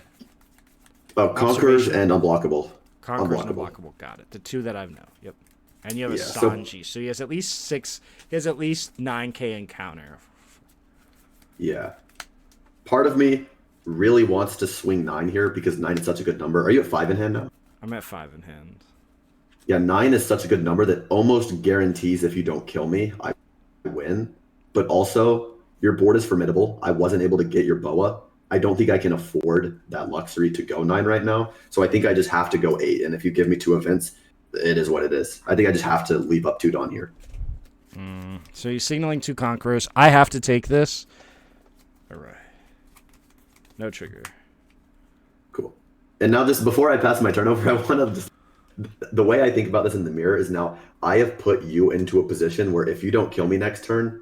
Oh, Conquerors and unblockable. Conquerors and unblockable. Got it. The 2 that I know. Yep. And you have a Sanji, so he has at least 6. He has at least 9K in counter. Yeah. Part of me really wants to swing 9 here because 9 is such a good number. Are you at 5 in hand now? I'm at 5 in hand. Yeah, 9 is such a good number that almost guarantees if you don't kill me, I win. But also, your board is formidable. I wasn't able to get your boa. I don't think I can afford that luxury to go 9 right now. So I think I just have to go 8. And if you give me 2 events, it is what it is. I think I just have to leave up 2 Dawn here. So you're signaling 2 Conquerors. I have to take this. All right. No trigger. Cool. And now this, before I pass my turnover, I want to just, the way I think about this in the mirror is now I have put you into a position where if you don't kill me next turn,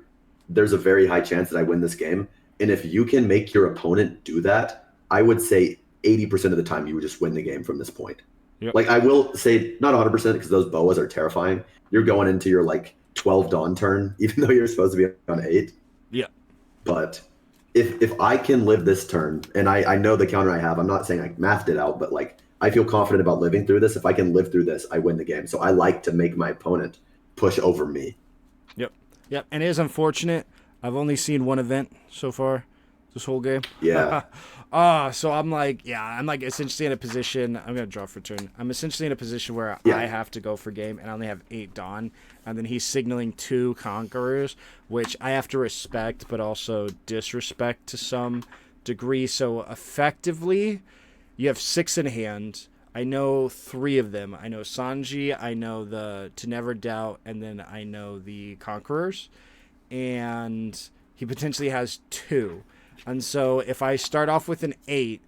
there's a very high chance that I win this game. And if you can make your opponent do that, I would say 80% of the time you would just win the game from this point. Yep. Like, I will say not 100% because those boas are terrifying. You're going into your like 12 Dawn turn, even though you're supposed to be on 8. Yeah. But if I can live this turn, and I know the counter I have, I'm not saying I mathed it out, but like I feel confident about living through this. If I can live through this, I win the game. So I like to make my opponent push over me. Yep. And it is unfortunate. I've only seen one event so far this whole game. Yeah. So I'm like essentially in a position. I'm gonna draw for turn. I'm essentially in a position where Yeah. I have to go for game, and I only have 8 Dawn, and then he's signaling 2 Conquerors, which I have to respect, but also disrespect to some degree. So effectively, you have 6 in hand. I know 3 of them. I know Sanji, I know the To Never Doubt, and then I know the Conquerors. And he potentially has 2. And so if I start off with an 8,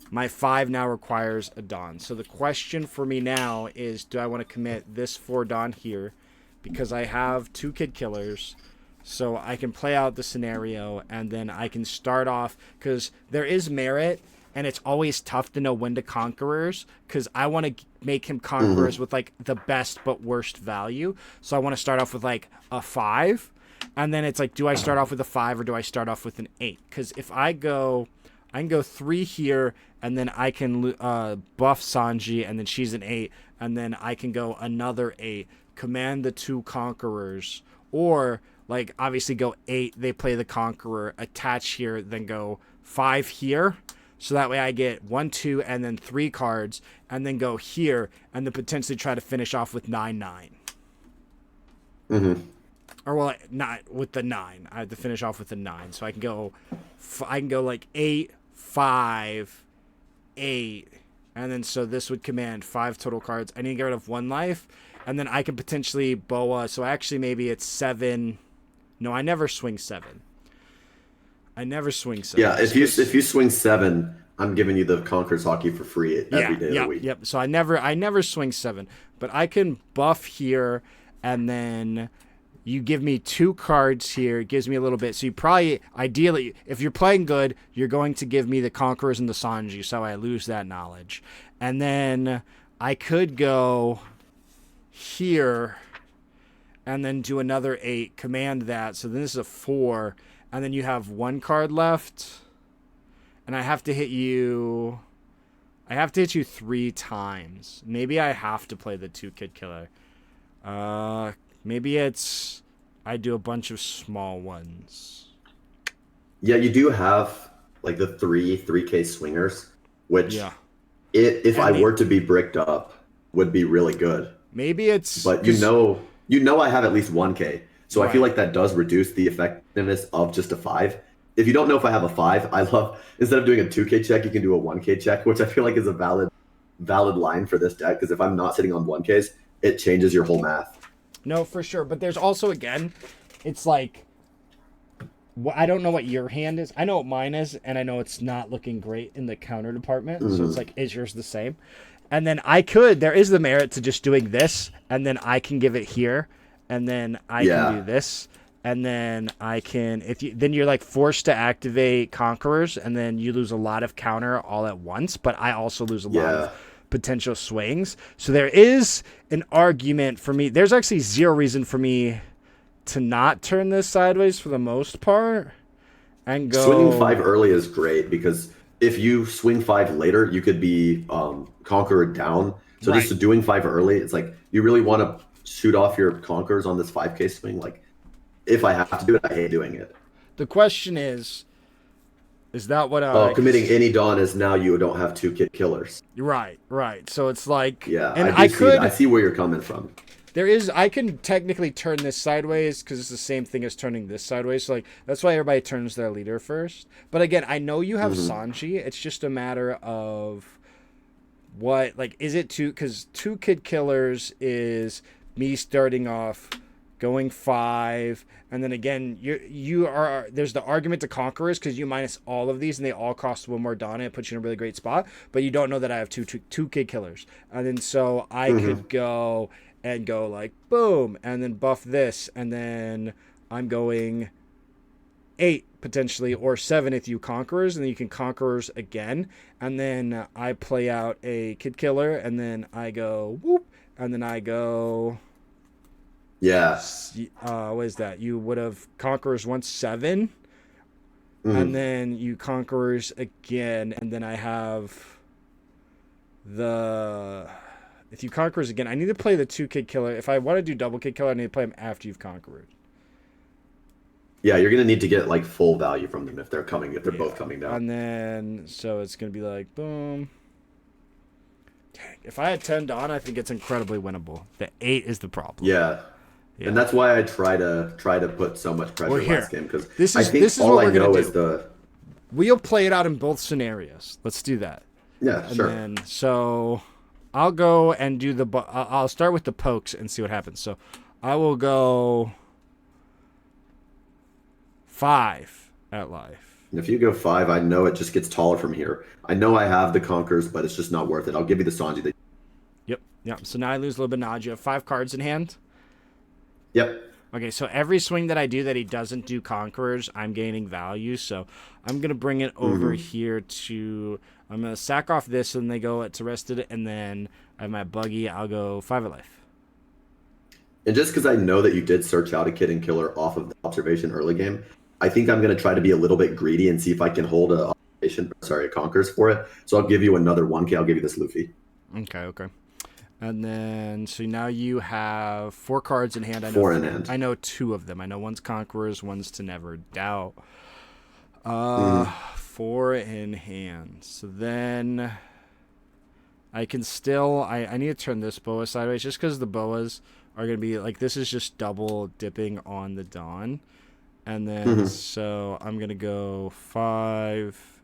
my 5 now requires a Dawn. So the question for me now is, do I want to commit this 4 Dawn here? Because I have 2 Kid Killers. So I can play out the scenario, and then I can start off, because there is merit, and it's always tough to know when to Conquerors, because I want to make him Conquerors with like the best but worst value. So I want to start off with like a 5, and then it's like, do I start off with a 5 or do I start off with an 8? Because if I can go 3 here, and then I can buff Sanji, and then she's an 8, and then I can go another 8, command the 2 Conquerors, or like obviously go 8, they play the Conqueror, attach here, then go 5 here. So that way I get 1, 2, and then 3 cards, and then go here, and then potentially try to finish off with 9, 9. Or well, not with the 9. I have to finish off with the 9, so I can go like 8, 5, 8, and then so this would command 5 total cards. I need to get rid of 1 life, and then I can potentially boa. So actually, maybe it's 7. No, I never swing 7. Yeah, if you swing 7, I'm giving you the Conquerors hockey for free every day of the week. Yep. So I never swing 7, but I can buff here, and then you give me 2 cards here. It gives me a little bit. So you probably, ideally, if you're playing good, you're going to give me the Conquerors and the Sanji, so I lose that knowledge. And then I could go here and then do another 8, command that. So then this is a 4, and then you have 1 card left, and I have to hit you 3 times. Maybe I have to play the 2 Kid Killer. Maybe it's I do a bunch of small ones. Yeah, you do have like the 3K swingers, which if I were to be bricked up would be really good. Maybe it's, but you know I have at least 1K. So I feel like that does reduce the effectiveness of just a 5. If you don't know if I have a 5, I love, instead of doing a 2K check, you can do a 1K check, which I feel like is a valid line for this deck, because if I'm not sitting on 1Ks, it changes your whole math. No, for sure. But there's also, again, it's like, I don't know what your hand is. I know what mine is, and I know it's not looking great in the counter department. So it's like, is yours the same? And then there is the merit to just doing this, and then I can give it here, and then I can do this, and then I can, then you're like forced to activate Conquerors, and then you lose a lot of counter all at once, but I also lose a lot of potential swings. So there is an argument for me. There's actually 0 reason for me to not turn this sideways for the most part and go. Swinging 5 early is great, because if you swing 5 later, you could be Conqueror down. So just doing 5 early, it's like you really want to shoot off your Conquerors on this 5K swing. Like, if I have to do it, I hate doing it. The question is that what I... committing any Dawn is now you don't have 2 Kid Killers. Right. So it's like... Yeah, and I see where you're coming from. I can technically turn this sideways, because it's the same thing as turning this sideways. So like, that's why everybody turns their leader first. But again, I know you have Sanji. It's just a matter of what, like, is it 2? Because 2 Kid Killers is me starting off, going 5, and then again, there's the argument to Conquerors, because you minus all of these, and they all cost 1 more Donna. It puts you in a really great spot, but you don't know that I have two Kid Killers. And then so I could go and go like, boom, and then buff this, and then I'm going 8 potentially, or 7 if you Conquerors, and then you can Conquerors again, and then I play out a Kid Killer, and then I go whoop, and then I go Yeah. What is that? You would have Conquerors once 7, and Mhm. then you Conquerors again, and then I have the. If you Conquerors again, I need to play the 2 Kid Killer. If I want to do double Kid Killer, I need to play them after you've Conquerors. Yeah, you're gonna need to get like full value from them if they're coming, if they're both Yeah. coming down. And then, so it's going to be like, boom. Dang. If I had 10 Dawn, I think it's incredibly winnable. The 8 is the problem. Yeah. Yeah. And that's why I try to put so much pressure Well, here. last game because This I is think this is all what I we're going know to is do. the We'll play it out in both scenarios. Let's do that. yeah, And sure. then, so I'll go and do the. I'll start with the pokes and see what happens. So I will go 5 at life. And if you go 5, I know it just gets taller from here. I know I have the Conquerors, but it's just not worth it. I'll give you the Sanji. Yep. So now I lose a little bit of knowledge. You have 5 cards in hand. Yep. Okay, so every swing that I do that he doesn't do Conquerors, I'm gaining value. So I'm going to bring it over here to... I'm going to sack off this, and they go to rested, and then I have my buggy. I'll go 5 at life. And just because I know that you did search out a Kid and Killer off of the observation early game, I think I'm going to try to be a little bit greedy and see if I can hold a Conquerors for it. So I'll give you another 1K. I'll give you this Luffy. Okay. And then, so now you have 4 cards in hand. I know 4 in hand. I know 2 of them. I know one's Conquerors, one's To Never Doubt. 4 in hand. So then I can still... I need to turn this boa sideways just because the boas are going to be... Like, this is just double dipping on the Dawn. And then, so I'm going to go 5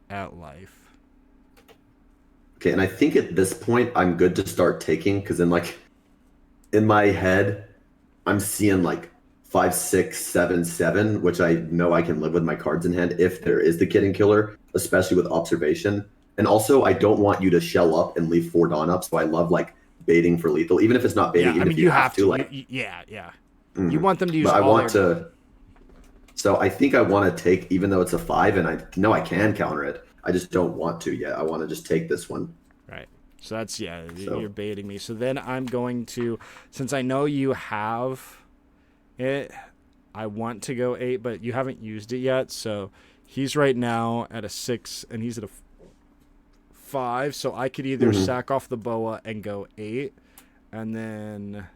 at life. Okay, and I think at this point I'm good to start taking because then like in my head I'm seeing like 5, 6, 7, 7, which I know I can live with my cards in hand if there is the Kid and Killer, especially with observation. And also I don't want you to shell up and leave 4 Dawn up, so I love like baiting for lethal, even if it's not baiting. Yeah, I mean, if you have to. Like, yeah. You want them to use. but I all want their... to. So I think I want to take, even though it's a 5, and I know I can counter it. I just don't want to yet. I want to just take this one. Right. So that's, you're baiting me. So then I'm going to, since I know you have it, I want to go 8, but you haven't used it yet. So he's right now at a 6, and he's at a 5. So I could either sack off the boa and go 8, and then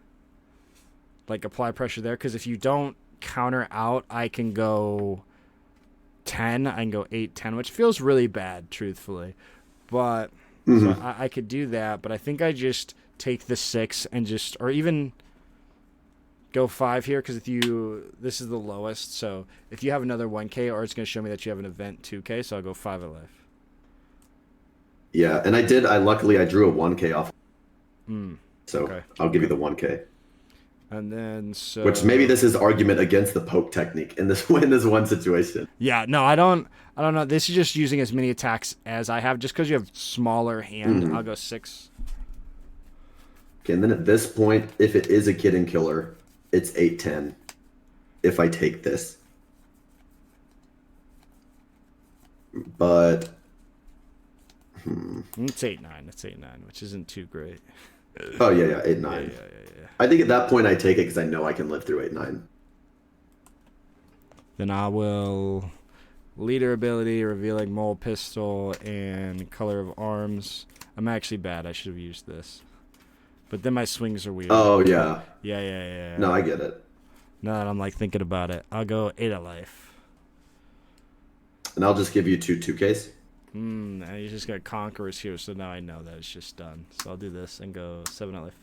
like apply pressure there. Because if you don't counter out, I can go 10. I can go 8, 10, which feels really bad, truthfully. But so I could do that, but I think I just take the 6 and just, or even go 5 here, because this is the lowest. So if you have another 1K, or it's going to show me that you have an event 2K, so I'll go 5 at life. Yeah, and luckily I drew a 1K off. So okay. I'll give you the 1K. And then so, which maybe this is argument against the poke technique in this one situation. Yeah, no, I don't know. This is just using as many attacks as I have, just because you have smaller hand. I'll go 6. Okay, and then at this point, if it is a Kid and Killer, it's 8-10 if I take this. But it's 8-9. It's 8-9, which isn't too great. Oh yeah, 8-9. Yeah. I think at that point I take it because I know I can live through 8-9. Then I will leader ability, revealing mole pistol, and color of arms. I'm actually bad. I should have used this. But then my swings are weird. Oh yeah. Yeah. No, I get it. Now that I'm like thinking about it, I'll go 8 at life. And I'll just give you 2Ks. And you just got Conquerors here, so now I know that it's just done. So I'll do this and go 7 at life.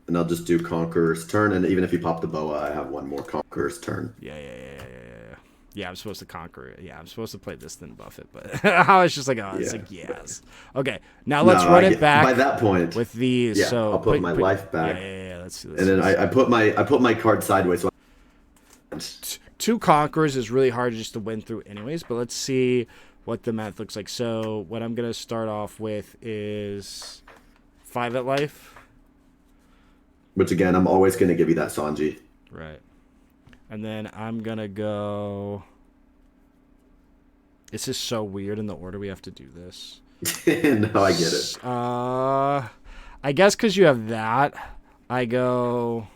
And I'll just do Conqueror's turn, and even if you pop the boa, I have one more Conqueror's turn. Yeah. Yeah, I'm supposed to conquer it. Yeah, I'm supposed to play this then buff it, but I was just like, it's like, yes. Okay, now let's run it back. By that point, with these, yeah, so I'll put my life back. Yeah. Let's do this. And then I put my card sideways. So 2 Conquerors is really hard just to win through anyways, but let's see what the math looks like. So what I'm going to start off with is 5 at life. Which, again, I'm always going to give you that Sanji. Right. And then I'm going to go... This is so weird in the order we have to do this. No, I get it. I guess because you have that, I go...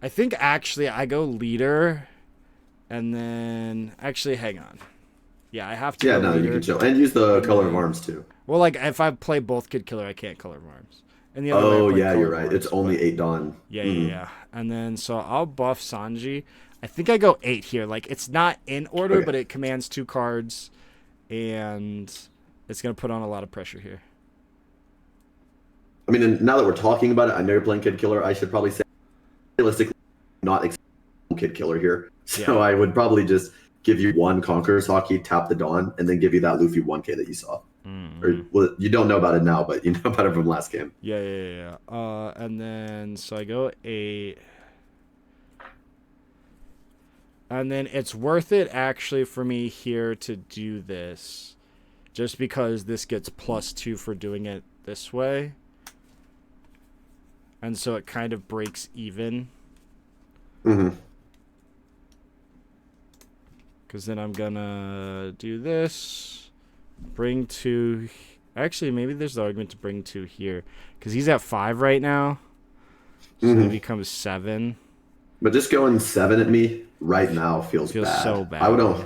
I think actually I go leader, and then actually hang on. Yeah, I have to. Yeah, go no, leader, you can chill and use the and color of then- arms too. Well, like if I play both Kid Killer, I can't color of arms. And the other way, I Oh play yeah, color you're of right. arms, It's only but- 8 Dawn. Yeah, yeah, yeah. And then so I'll buff Sanji. I think I go 8 here. Like it's not in order, Okay. but it commands 2 cards, and it's gonna put on a lot of pressure here. I mean, and now that we're talking about it, I know you're playing Kid Killer. I should probably say, realistically, not Kid Killer here. So Yeah. I would probably just give you 1 Conqueror's Hockey, tap the Dawn, and then give you that Luffy 1K that you saw. Or, well, you don't know about it now, but you know about it from last game. Yeah, yeah, yeah. And then so I go 8. And then it's worth it actually for me here to do this, just because this gets +2 for doing it this way. And so it kind of breaks even. Mm-hmm. Because then I'm going to do this. Bring 2. Actually, maybe there's the argument to bring 2 here. Because he's at 5 right now. So Mhm. it becomes 7. But just going 7 at me right now feels bad. so bad. I would know.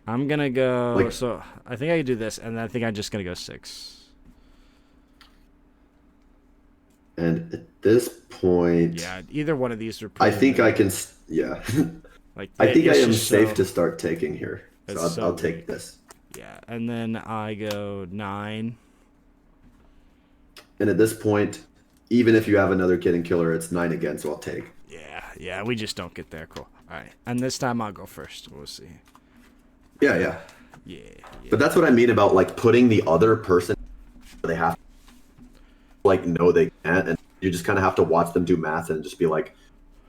I'm going to go... Like- so I think I can do this. And I think I'm just going to go 6. And at this point, Yeah, either one of these are I pretty think good. I can. Yeah, Like, I think I it's am just safe so- to start taking here. So it's I'll, so I'll take weak. this. Yeah, and then I go 9. And at this point, even if you have another Kid and Killer, it's 9 again. So I'll take. Yeah, we just don't get there. Cool. All right, and this time I'll go first. We'll see. Yeah, yeah. Yeah. But that's what I mean about like putting the other person. They have to, like know they can't, and you just kind of have to watch them do math and just be like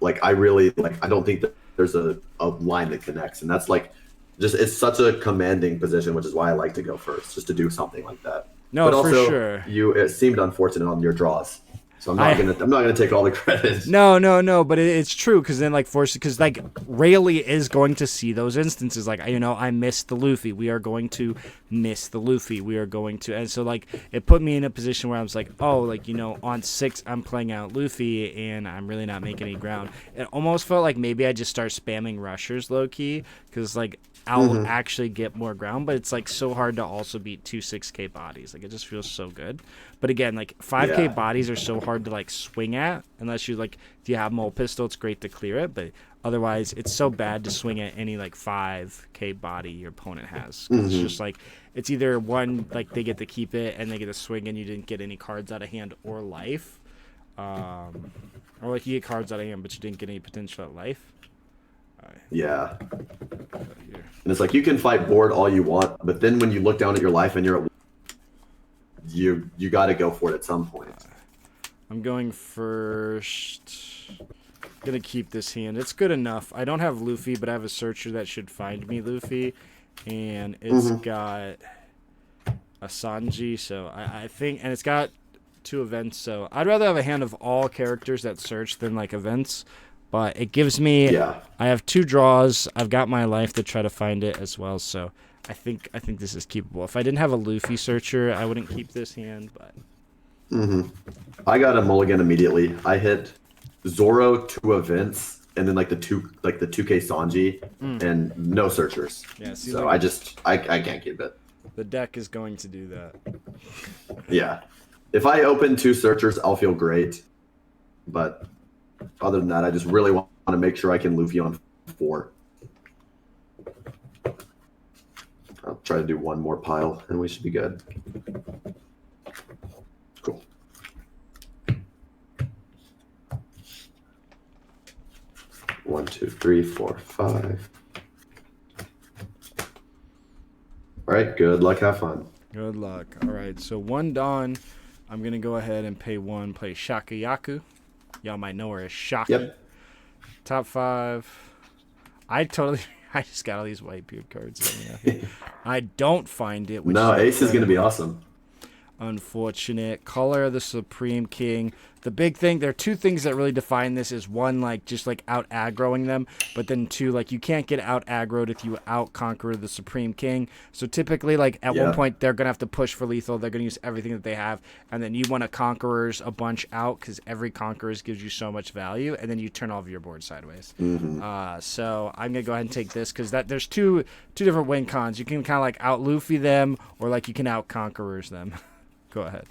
I really like. I don't think that there's a line that connects, and that's like just it's such a commanding position, which is why I like to go first, just to do something like that. No, but for also, sure. it seemed unfortunate on your draws, so I'm not gonna take all the credit. No, but it's true because then because Rayleigh is going to see those instances like I missed the Luffy. We are going to miss the Luffy. We are going to, and so like it put me in a position where I was like, oh, on 6 I'm playing out Luffy and I'm really not making any ground. It almost felt like maybe I just start spamming rushers low key because I'll actually get more ground, but it's so hard to also beat 2 6K bodies. It just feels so good. But again, 5K bodies are so hard to swing at unless you if you have mole pistol, it's great to clear it, but otherwise it's so bad to swing at any 5K body your opponent has. 'Cause it's just it's either one they get to keep it and they get to swing and you didn't get any cards out of hand or life, or you get cards out of hand but you didn't get any potential at life. Yeah, Here. and it's you can fight board all you want, but then when you look down at your life and you're at you got to go for it at some point. I'm going first. Gonna keep this hand. It's good enough. I don't have Luffy, but I have a searcher that should find me Luffy, and it's got a Sanji. So I think, and it's got 2 events. So I'd rather have a hand of all characters that search than events. But it gives me. Yeah. I have 2 draws. I've got my life to try to find it as well. So I think this is keepable. If I didn't have a Luffy searcher, I wouldn't keep this hand. But I got a mulligan immediately. I hit Zoro 2 events and then the 2K Sanji and no searchers. Yeah, see, so I can't keep it. the deck is going to do that. Yeah. If I open 2 searchers, I'll feel great. But other than that, I just really want to make sure I can Luffy on 4. I'll try to do 1 more pile and we should be good. Cool. One, 2, 3, 4, 5. All right, good luck, have fun. Good luck. All right, so 1 Dawn. I'm going to go ahead and pay 1, play Shakayaku. Y'all might know her as Shaka. Yep. Top 5. I just got all these Whitebeard cards. I don't find it. Which No, is Ace is going to be awesome. unfortunate. Color of the Supreme King. The big thing, there are two things that really define this is one, like just like out aggroing them, but then two, like you can't get out aggroed if you out conquer the Supreme King. So typically, like at one point, they're gonna have to push for lethal. They're gonna use everything that they have, and then you want to conquerors a bunch out because every conquerors gives you so much value, and then you turn all of your board sideways. So I'm gonna go ahead and take this because there's two different win cons. You can kind of like out Luffy them, or like you can out conquerors them. Go ahead.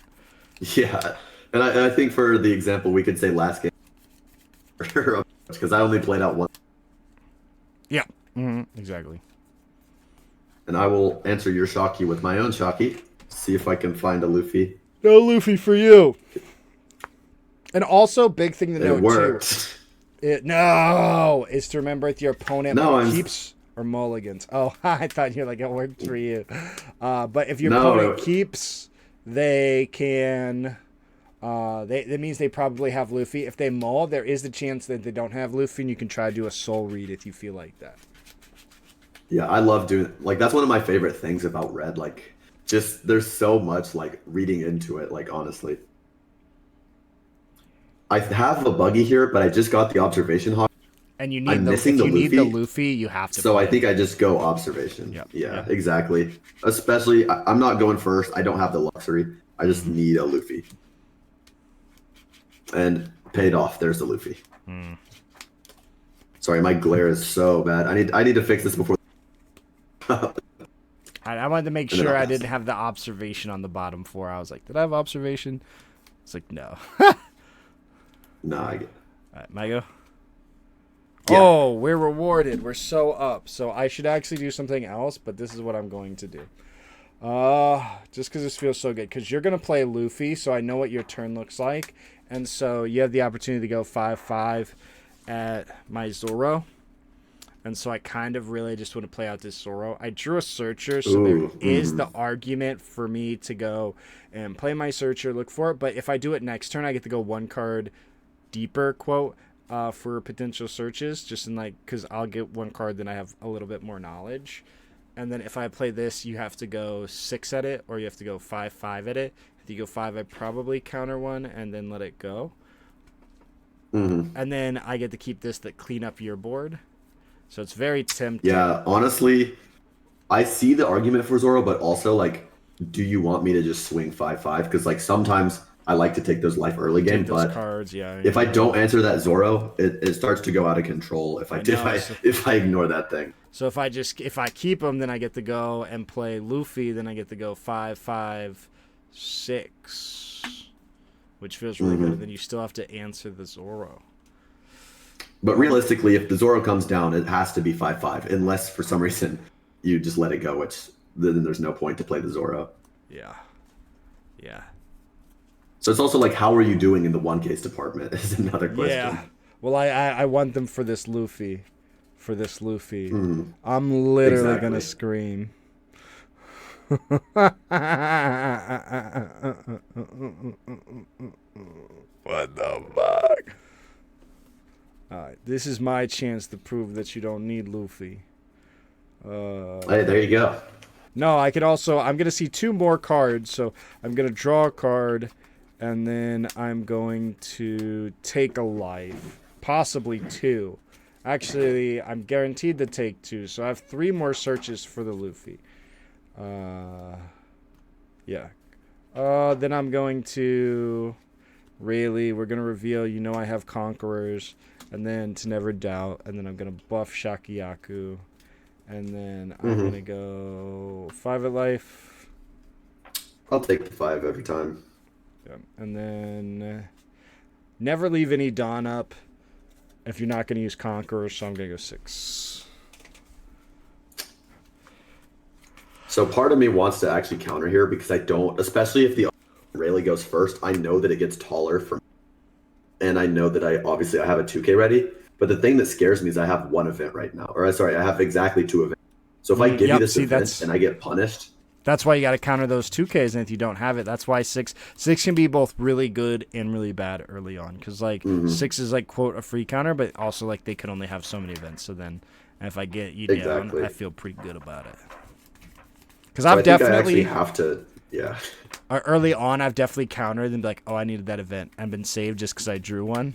Yeah. And I think for the example, we could say last game, because I only played out one. Yeah, exactly. And I will answer your Shocky with my own Shocky. See if I can find a Luffy. No Luffy for you. And also, big thing to note worked. too. No, is to remember if your opponent keeps or mulligans. Oh, I thought you were like, it worked for you. But if your opponent keeps, they can. That means they probably have Luffy. If they mull, there is the chance that they don't have Luffy, and you can try to do a soul read if you feel like that. Yeah, I love doing like that's one of my favorite things about Red. Like, just there's so much like reading into it. Like honestly, I have a buggy here, but I just got the observation hawk. And you need the Luffy, you have to. So I think I just go observation. Yeah, exactly. Especially, I'm not going first. I don't have the luxury. I just need a Luffy. And paid off. There's the Luffy. Sorry, my glare is so bad. I need to fix this before. I wanted to make sure I didn't have the observation on the bottom 4. I was like, did I have observation? It's like, no. No, I get it. All right, my go. Yeah. Oh, we're rewarded. We're so up. So I should actually do something else, but this is what I'm going to do. Just because this feels so good. Because you're going to play Luffy, so I know what your turn looks like. And so you have the opportunity to go 5-5 at my Zoro. And so I kind of really just want to play out this Zoro. I drew a Searcher, so there is the argument for me to go and play my Searcher, look for it. But if I do it next turn, I get to go 1 card deeper, quote, for potential searches. Just in like, because I'll get 1 card, then I have a little bit more knowledge. And then if I play this, you have to go 6 at it, or you have to go 5-5 at it. If you go 5, I probably counter 1 and then let it go. And then I get to keep this to clean up your board. So it's very tempting. Yeah, honestly, I see the argument for Zoro, but also, like, do you want me to just swing 5-5? Because, like, sometimes I like to take those life early game, but cards, if I don't answer that Zoro, it starts to go out of control if I ignore that thing. So if I keep him, then I get to go and play Luffy, then I get to go 5-5-6, which feels really good. And then you still have to answer the Zoro. But realistically, if the Zoro comes down, it has to be 5-5, unless for some reason you just let it go, which then there's no point to play the Zoro. Yeah. So it's also like, how are you doing in the 1 case department is another question. Yeah. Well, I want them for this Luffy. I'm literally going to scream. What the fuck? Alright, this is my chance to prove that you don't need Luffy. Hey, there you go. No, I can also... I'm going to see 2 more cards, so I'm going to draw a card, and then I'm going to take a life. Possibly 2. Actually, I'm guaranteed to take 2, so I have 3 more searches for the Luffy. Yeah. Then I'm going to... Rayleigh, we're going to reveal, I have Conquerors, and then To Never Doubt, and then I'm going to buff Shakiyaku, and then I'm going to go 5 at life. I'll take the 5 every time. Yeah. And then never leave any Dawn up if you're not going to use Conquerors, so I'm going to go 6. So part of me wants to actually counter here because I don't, especially if the Rayleigh goes first, I know that it gets taller for me. And I know that I have a 2K ready. But the thing that scares me is I have 1 event right now. Or sorry, I have exactly 2 events. So if I give you this event and I get punished. That's why you got to counter those 2Ks, and if you don't have it, that's why 6 can be both really good and really bad early on. Because, 6 is, quote, a free counter, but also, they could only have so many events. So then if I get you down, I feel pretty good about it. Because I've definitely... Yeah. Early on, I've definitely countered and be like, oh, I needed that event, and been saved just because I drew one.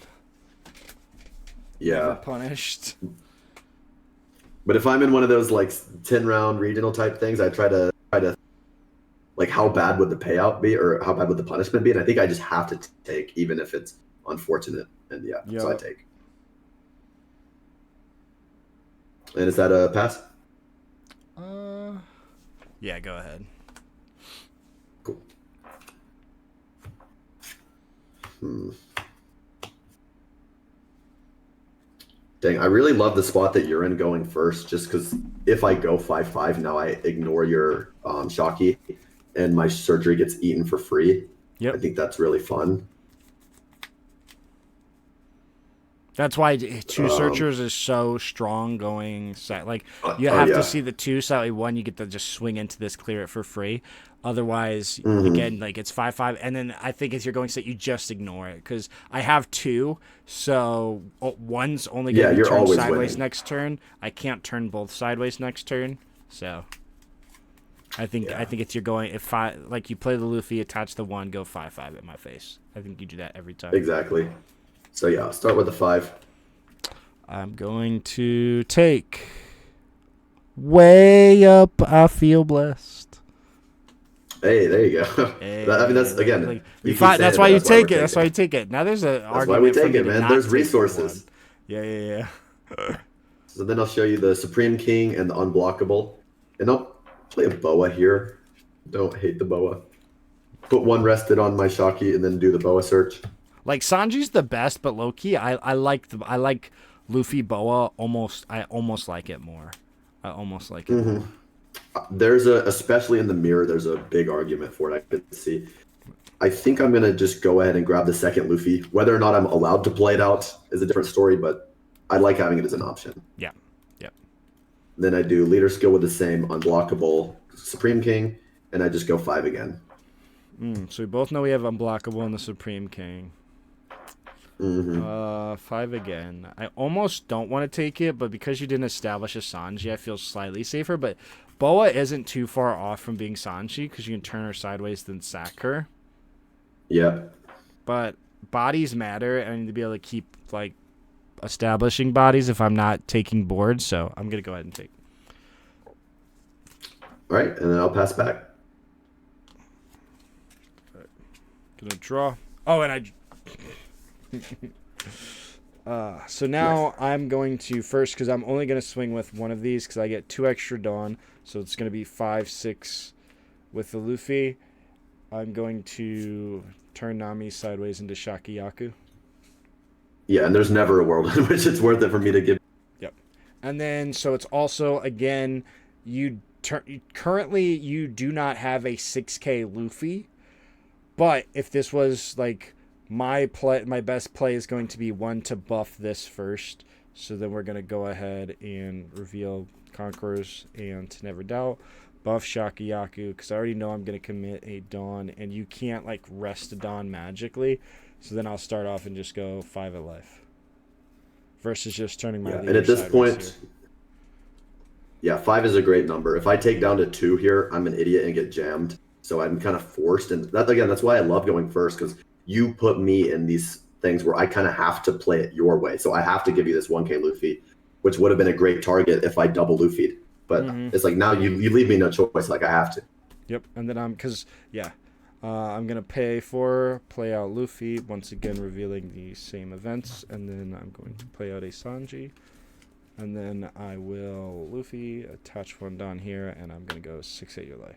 Yeah. Never punished. But if I'm in one of those like 10-round regional type things, I try to like how bad would the payout be or how bad would the punishment be? And I think I just have to take even if it's unfortunate. And yeah, so I take. And is that a pass? Yeah, go ahead. Cool. Dang, I really love the spot that you're in going first, just because if I go 5-5, now I ignore your Shocky, and my surgery gets eaten for free. Yep. I think that's really fun. That's why two searchers is so strong going. Like, you have to see the two, so that one, you get to just swing into this, clear it for free. Otherwise, again, like it's 5-5, and then I think as you're going set, you just ignore it because I have two, so one's only going to be turned sideways next turn. I can't turn both sideways next turn, so I think it's you're going if like you play the Luffy, attach the one, go 5-5 at my face. I think you do that every time. Exactly. So yeah, I'll start with the 5. I'm going to take way up. I feel blessed. Hey, there you go. Hey, I mean, that's again. Like, that's why you take it. That's why you take it. Now there's an argument. That's why we take for it, man. There's resources. Yeah. So then I'll show you the Supreme King and the Unblockable, and I'll play a Boa here. Don't hate the Boa. Put one rested on my Shocky, and then do the Boa search. Like Sanji's the best, but low key, I like Luffy Boa almost. I almost like it more. I almost like it more. There's especially in the mirror, there's a big argument for it. I could see. I think I'm gonna just go ahead and grab the second Luffy. Whether or not I'm allowed to play it out is a different story, but I like having it as an option. Yeah. Then I do leader skill with the same unblockable Supreme King, and I just go 5 again. So we both know we have unblockable in the Supreme King. 5 again. I almost don't want to take it, but because you didn't establish a Sanji, I feel slightly safer. But Boa isn't too far off from being Sanji because you can turn her sideways then sack her. Yeah. But bodies matter, and I need to be able to keep like establishing bodies if I'm not taking boards. So I'm gonna go ahead and take. All right, and then I'll pass back. Gonna draw. Oh, and so now I'm going to first, because I'm only going to swing with one of these because I get 2 extra Dawn, so it's going to be 5-6 with the Luffy. I'm going to turn Nami sideways into Shakiyaku. Yeah, and there's never a world in which it's worth it for me to give. Yep. And then, so it's also, again, currently you do not have a 6K Luffy, but if this was like my best play is going to be one to buff this first. So then we're going to go ahead and reveal Conquerors and to Never Doubt. Buff Shakiyaku because I already know I'm going to commit a Dawn, and you can't like rest a Dawn magically. So then I'll start off and just go 5 at life. Versus just turning my leader and at this point, here. Yeah, 5 is a great number. If I take down to 2 here, I'm an idiot and get jammed. So I'm kind of forced. And that's why I love going first, because you put me in these things where I kind of have to play it your way. So I have to give you this 1K Luffy, which would have been a great target if I double Luffy'd. But it's like now you leave me no choice. Like I have to. Yep. And then I'm going to pay for play out Luffy, once again revealing the same events. And then I'm going to play out a Sanji. And then I will Luffy, attach one down here, and I'm going to go 6 at your life.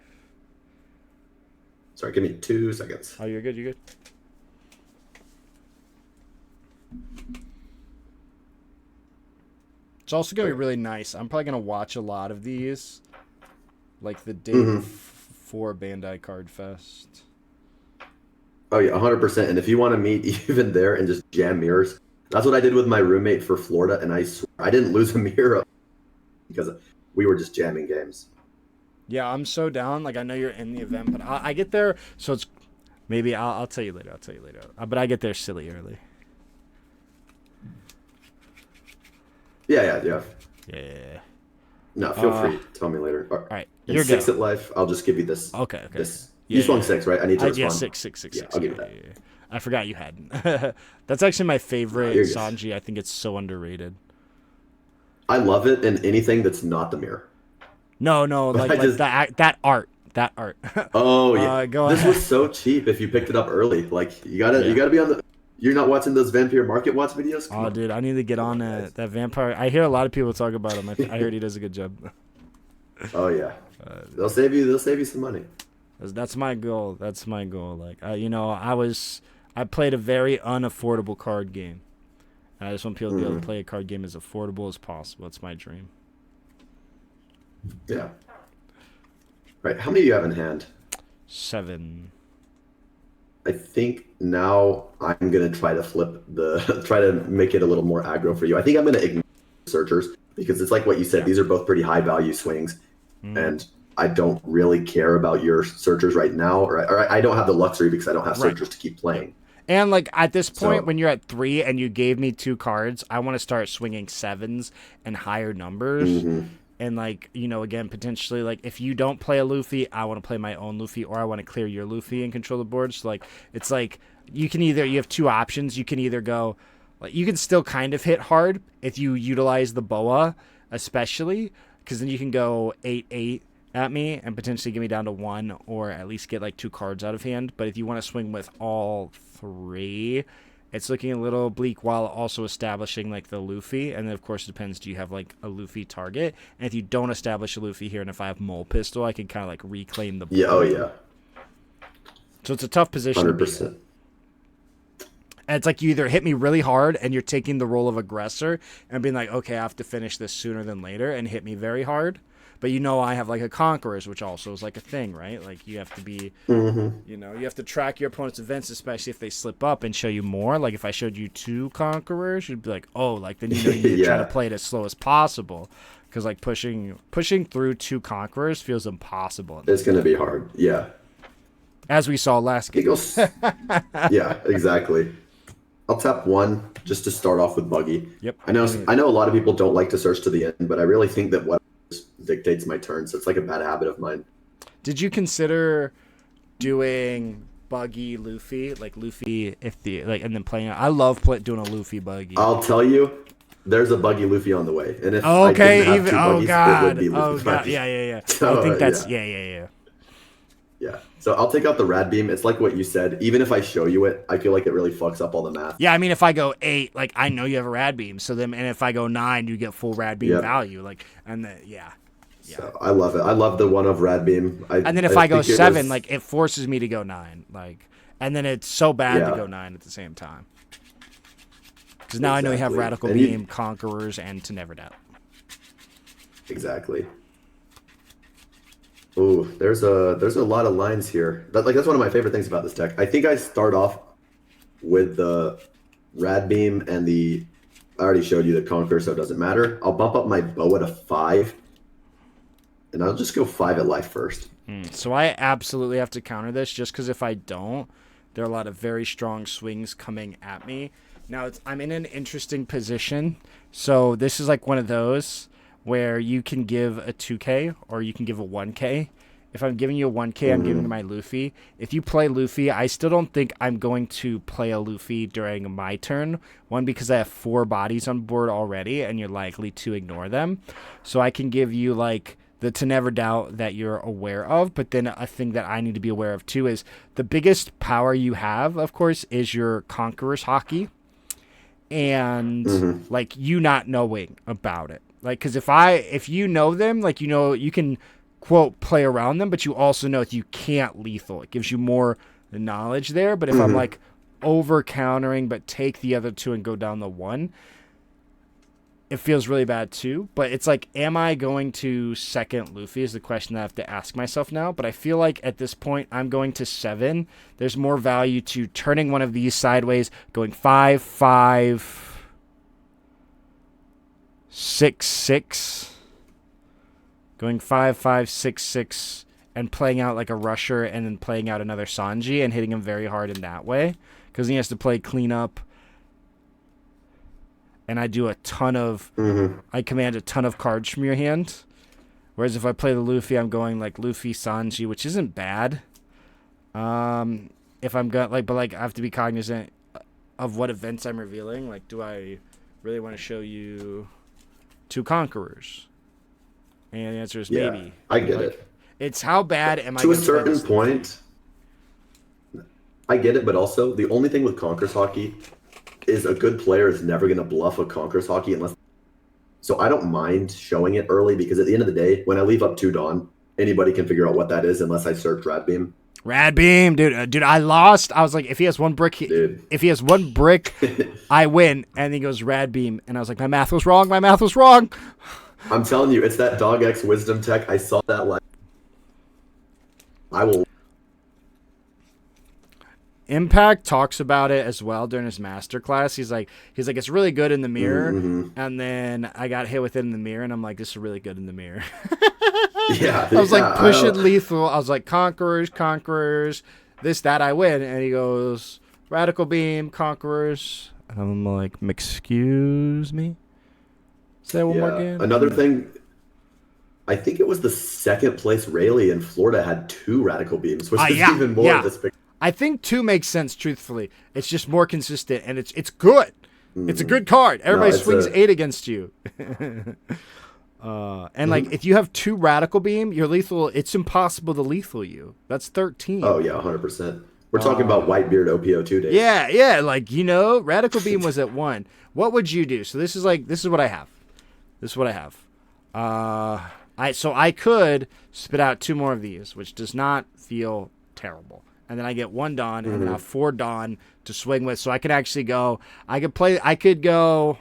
Sorry, give me 2 seconds. Oh, you're good, you're good. It's also going to be really nice. I'm probably going to watch a lot of these, like the day before Bandai Card Fest. Oh, yeah, 100%. And if you want to meet even there and just jam mirrors, that's what I did with my roommate for Florida, and I swear I didn't lose a mirror because we were just jamming games. Yeah, I'm so down. Like, I know you're in the event, but I get there, so it's maybe I'll tell you later. I'll tell you later. But I get there silly early. Yeah. Yeah. No, feel free. Tell me later. All right. You're 6 at life. I'll just give you this. Okay. This You swung 6, right? I need to respond. Yeah, six. Yeah, I'll give you that. Yeah. I forgot you hadn't. That's actually my favorite You're Sanji. I think it's so underrated. I love it in anything that's not the mirror. No, But like that art. Oh yeah, Go this ahead. was so cheap if you picked it up early. Like you gotta be on the. You're not watching those Vampyr Market Watch videos? Come Oh, on. dude, I need to get on that Vampyr. I hear a lot of people talk about him. I heard he does a good job. Oh yeah, they'll save you some money. That's my goal. That's my goal. Like, I played a very unaffordable card game. And I just want people to be able to play a card game as affordable as possible. It's my dream. Yeah. Right. How many do you have in hand? 7. I think now I'm gonna try to make it a little more aggro for you. I think I'm gonna ignore searchers because it's like what you said. These are both pretty high value swings, and I don't really care about your searchers right now, or I don't have the luxury because I don't have searchers to keep playing. And like at this point, when you're at 3 and you gave me 2 cards, I want to start swinging 7s and higher numbers. And like, again, potentially, like if you don't play a Luffy, I want to play my own Luffy, or I want to clear your Luffy and control the board. So like, it's like you have 2 options. You can either go, like you can still kind of hit hard if you utilize the boa, especially because then you can go 8/8 at me and potentially get me down to 1, or at least get like 2 cards out of hand. But if you want to swing with all 3, it's looking a little bleak while also establishing like the Luffy. And then of course it depends, do you have like a Luffy target? And if you don't establish a Luffy here, and if I have Mole Pistol, I can kind of like reclaim the board. Yeah, oh yeah. So it's a tough position 100%. to be in. And it's like you either hit me really hard and you're taking the role of aggressor and being like, okay, I have to finish this sooner than later, and hit me very hard. But I have like a Conquerors, which also is like a thing, right? Like you have to be, you have to track your opponent's events, especially if they slip up and show you more. Like if I showed you 2 Conquerors, you'd be like, oh, like then you need to try to play it as slow as possible. Because like pushing through 2 Conquerors feels impossible. It's going to be hard, yeah. As we saw last game. Yeah, exactly. I'll tap 1 just to start off with Buggy. Yep. I know a lot of people don't like to search to the end, but I really think that what dictates my turn, so it's like a bad habit of mine. Did you consider doing Buggy Luffy, like Luffy and then playing? I love doing a Luffy Buggy. I'll tell you, there's a Buggy Luffy on the way, and if I didn't have 2 Buggies, it would be Luffy Buggy. Yeah. So, I think that's yeah. Yeah. So I'll take out the Rad Beam. It's like what you said. Even if I show you it, I feel like it really fucks up all the math. Yeah, I mean, if I go 8, like I know you have a Rad Beam, and if I go 9, you get full Rad Beam value, like, and yeah. So I love it. I love the one of Rad Beam. And then if I go 7, like it forces me to go 9, like, and then it's so bad to go 9 at the same time. Because now I know you have Radical Beam, Conquerors, and To Never Doubt. Exactly. Ooh, there's a lot of lines here. That's one of my favorite things about this deck. I think I start off with the Rad Beam and I already showed you the Conquer, so it doesn't matter. I'll bump up my bow to 5, and I'll just go 5 at life first. So I absolutely have to counter this, just because if I don't, there are a lot of very strong swings coming at me. Now I'm in an interesting position, so this is like one of those where you can give a 2K or you can give a 1K. If I'm giving you a 1K, I'm giving my Luffy. If you play Luffy, I still don't think I'm going to play a Luffy during my turn. 1, because I have 4 bodies on board already, and you're likely to ignore them. So I can give you, like, the To Never Doubt that you're aware of. But then a thing that I need to be aware of, too, is the biggest power you have, of course, is your Conqueror's Hockey. And, like, you not knowing about it. Like, because if you know them, like, you can, quote, play around them, but you also know that you can't lethal. It gives you more knowledge there. But if I'm, like, over-countering, but take the other 2 and go down the 1, it feels really bad, too. But it's like, am I going to second Luffy is the question that I have to ask myself now. But I feel like at this point, I'm going to 7. There's more value to turning one of these sideways, going 5, 5... 6, 6, going 5, 5, 6, 6, and playing out like a rusher, and then playing out another Sanji and hitting him very hard in that way, because he has to play cleanup. And I do a ton of, I command a ton of cards from your hand. Whereas if I play the Luffy, I'm going like Luffy, Sanji, which isn't bad. If I'm gonna but I have to be cognizant of what events I'm revealing. Like, do I really want to show you 2 conquerors? And the answer is Yeah, maybe. I get Like, it. it's how bad am I To a gonna play certain this point, I get it, but also the only thing with Conquerors Hockey is a good player is never going to bluff a Conquerors Hockey unless. So I don't mind showing it early because at the end of the day, when I leave up 2 Dawn, anybody can figure out what that is unless I search Rad Beam. Rad Beam, dude. Dude, I lost. I was like, if he has 1 brick, Dude. if he has 1 brick, I win. And he goes Rad Beam, and I was like, my math was wrong. My math was wrong. I'm telling you, it's that Dog X Wisdom tech. I saw that like. I will. Impact talks about it as well during his masterclass. He's like, it's really good in the mirror, and then I got hit with it in the mirror, and I'm like, this is really good in the mirror. Yeah, I was like, push it lethal. I was like, conquerors, this, that, I win. And he goes, radical beam, conquerors. And I'm like, excuse me? Say that one more again. Another thing, I think it was the 2nd place Rayleigh in Florida had 2 radical beams, which is even more of this picture. I think 2 makes sense, truthfully. It's just more consistent, and it's good. It's a good card. Everybody swings 8 against you. And like, if you have 2 radical beam, you're lethal. It's impossible to lethal you. That's 13. Oh yeah, 100%. We're talking about Whitebeard OP02 days. Yeah. Like, radical beam was at 1. What would you do? So this is what I have. So I could spit out 2 more of these, which does not feel terrible. And then I get 1 Dawn, and then I have 4 Dawn to swing with. So I could actually go. I could go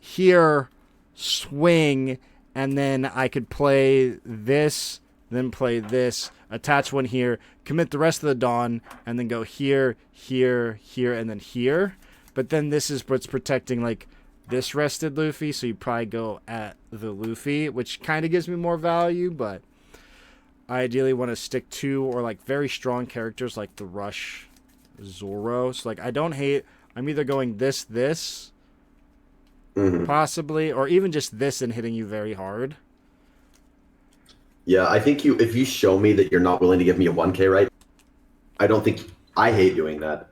here, swing, and then I could play this, then play this, attach 1 here, commit the rest of the Dawn, and then go here, and then here. But then this is what's protecting like this rested Luffy, so you probably go at the Luffy, which kind of gives me more value, but I ideally want to stick to or like very strong characters like the Rush Zoro. So like, I don't hate. I'm either going this, possibly, or even just this and hitting you very hard. Yeah, I think if you show me that you're not willing to give me a 1K, right? I don't think I hate doing that.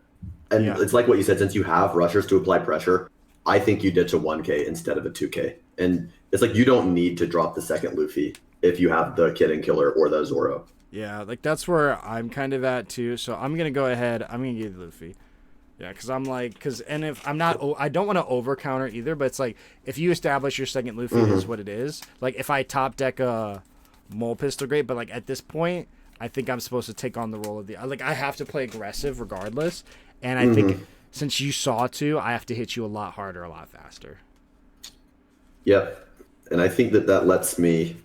And it's like what you said, since you have rushers to apply pressure, I think you ditch a 1K instead of a 2K. And it's like you don't need to drop the 2nd Luffy if you have the Kid and Killer or the Zoro. Yeah, like that's where I'm kind of at too. So I'm going to go ahead. I'm going to give Luffy. Yeah, because I'm like, and if I'm not, I don't want to over counter either, but it's like, if you establish your 2nd Luffy, it is what it is. Like, if I top deck a Mole Pistol, great, but like at this point, I think I'm supposed to take on the role of I have to play aggressive regardless. And I think since you saw 2, I have to hit you a lot harder, a lot faster. Yep. And I think that lets me,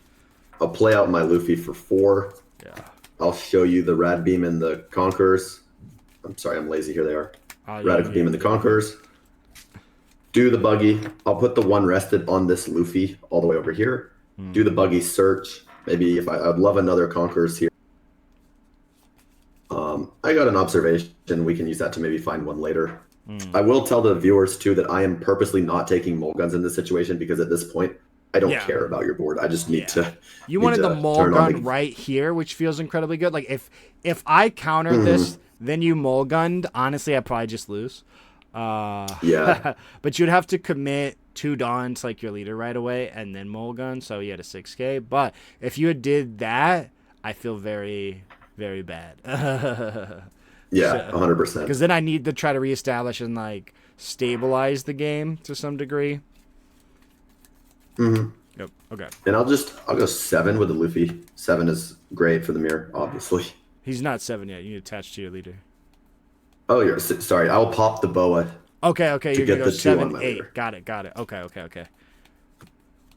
I'll play out my Luffy for 4. Yeah. I'll show you the Rad Beam and the Conquerors. I'm sorry, I'm lazy. Here they are. Radical Beam and the Conquerors. Do the buggy. I'll put the 1 rested on this Luffy all the way over here. Do the buggy search. Maybe if I'd love another Conquerors here. I got an observation. We can use that to maybe find 1 later. I will tell the viewers too that I am purposely not taking mulligans in this situation because at this point I don't care about your board. I just need to. You wanted the mulligan right here, which feels incredibly good. Like if I countered this, then you mulliganed. Honestly, I'd probably just lose. Yeah. But you'd have to commit 2 Dawn to like your leader right away and then mulligan, so you had a 6K. But if you did that, I feel very, very bad. Yeah, 100%. Because then I need to try to reestablish and like stabilize the game to some degree. Yep. Okay. And I'll go 7 with the Luffy. 7 is great for the mirror, obviously. He's not 7 yet. You need to attach to your leader. Oh, you're sorry. I'll pop the boa. Okay. You're gonna go 7, 8. Leader. Got it. Okay.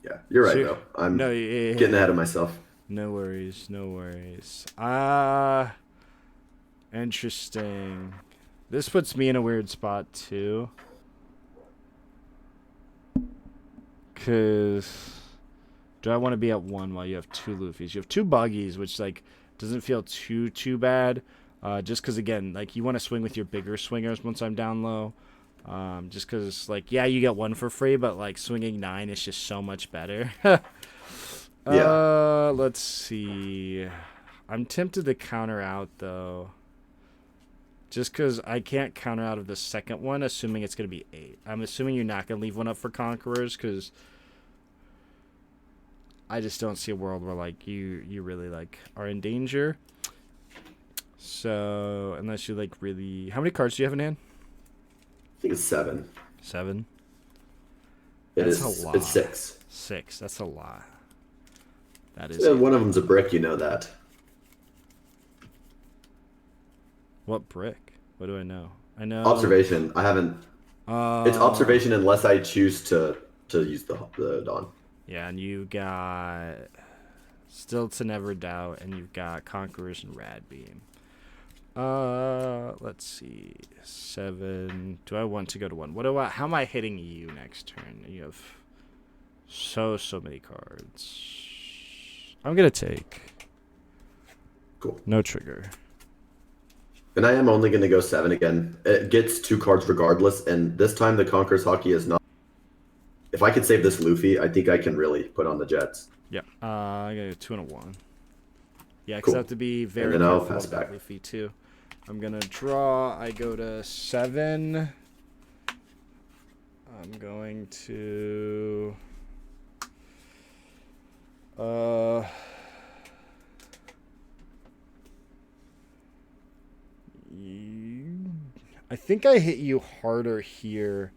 Yeah, you're right though. I'm getting ahead of myself. No worries. Interesting. This puts me in a weird spot too. Cause do I want to be at 1 while you have 2 Luffys? You have 2 buggies, which like doesn't feel too bad. Just because again, like you want to swing with your bigger swingers once I'm down low. Just because like you get 1 for free, but like swinging 9 is just so much better. Yeah. Let's see. I'm tempted to counter out though. Just because I can't counter out of the second one, assuming it's going to be 8. I'm assuming you're not going to leave one up for Conquerors, because I just don't see a world where, like, you really, like, are in danger. So, unless you, like, really... How many cards do you have in hand? I think it's 7. 7? That's a lot. It's 6. 6. That's a lot. That is. Yeah, one of them's a brick. You know that. What brick? What do I know? I know. Observation. I haven't. It's observation unless I choose to use the Dawn. Yeah, and you got Still to Never Doubt, and you've got Conquerors and Rad Beam. Let's see. 7. Do I want to go to 1? What do I? How am I hitting you next turn? You have so many cards. I'm gonna take. Cool. No trigger. And I am only going to go 7 again. It gets 2 cards regardless, and this time the Conqueror's Hockey is not. If I could save this Luffy, I think I can really put on the Jets. Yeah. I got a 2 and a 1. Yeah, because Cool. I have to be very And then I'll careful pass about back. Luffy too. I'm gonna draw. I go to 7. I'm going to. I think I hit you harder here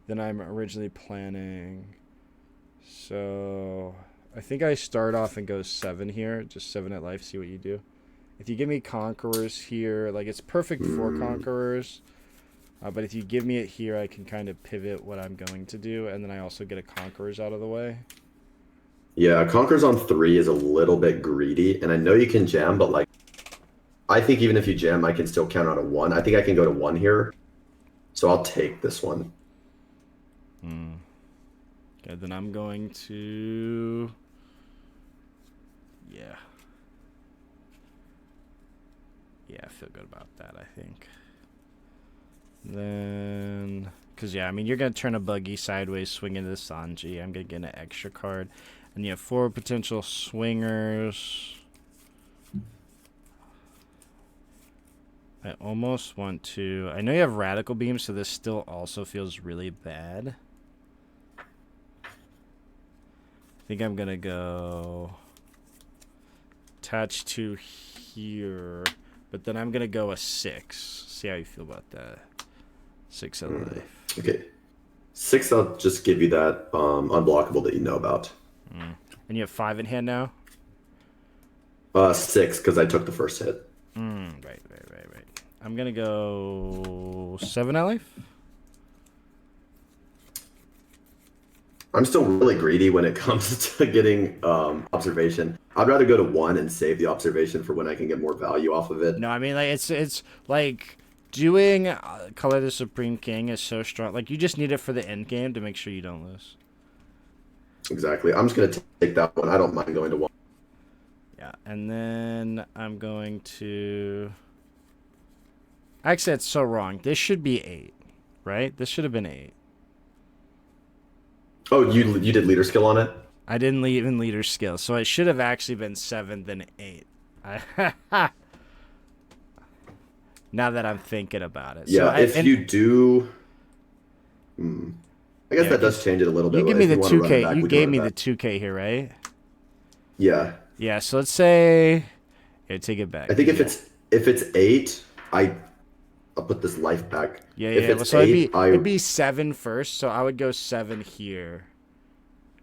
than I'm originally planning. So I think I start off and go 7 here, just 7 at life, see what you do. If you give me Conquerors here, like it's perfect for Conquerors. But if you give me it here, I can kind of pivot what I'm going to do, and then I also get a Conquerors out of the way. Yeah, Conquerors on 3 is a little bit greedy, and I know you can jam, but like, I think even if you jam, I can still count out a 1. I think I can go to 1 here, so I'll take this one. Okay, then I'm going to... Yeah. Yeah, I feel good about that, I think. Then... Because, yeah, I mean, you're going to turn a buggy sideways, swing into the Sanji. I'm going to get an extra card. And you have 4 potential swingers. I almost want to... I know you have Radical Beam, so this still also feels really bad. I think I'm going to go... Attach to here. But then I'm going to go a 6. See how you feel about that. 6 out of life. Okay. 6, I'll just give you that unblockable that you know about. And you have 5 in hand now? 6, because I took the first hit. Right. I'm going to go 7 out of life? I'm still really greedy when it comes to getting observation. I'd rather go to 1 and save the observation for when I can get more value off of it. No, I mean, like it's like doing Color the Supreme King is so strong. Like, you just need it for the end game to make sure you don't lose. Exactly. I'm just going to take that one. I don't mind going to 1. Yeah, and then I'm going to... Actually, that's so wrong. This should be 8, right? This should have been 8. Oh, you did leader skill on it? I didn't even leader skill, so it should have actually been 7 then 8. Now that I'm thinking about it. Yeah, so if you do... I guess that does change it a little bit. You give me the If you 2K. back, You we can gave run me it the back. 2K here, right? Yeah. Yeah, so let's say... Here, take it back. I think if it's 8, I'll put this life back. Yeah. If it's So 8, it'd be 7 first, so I would go 7 here.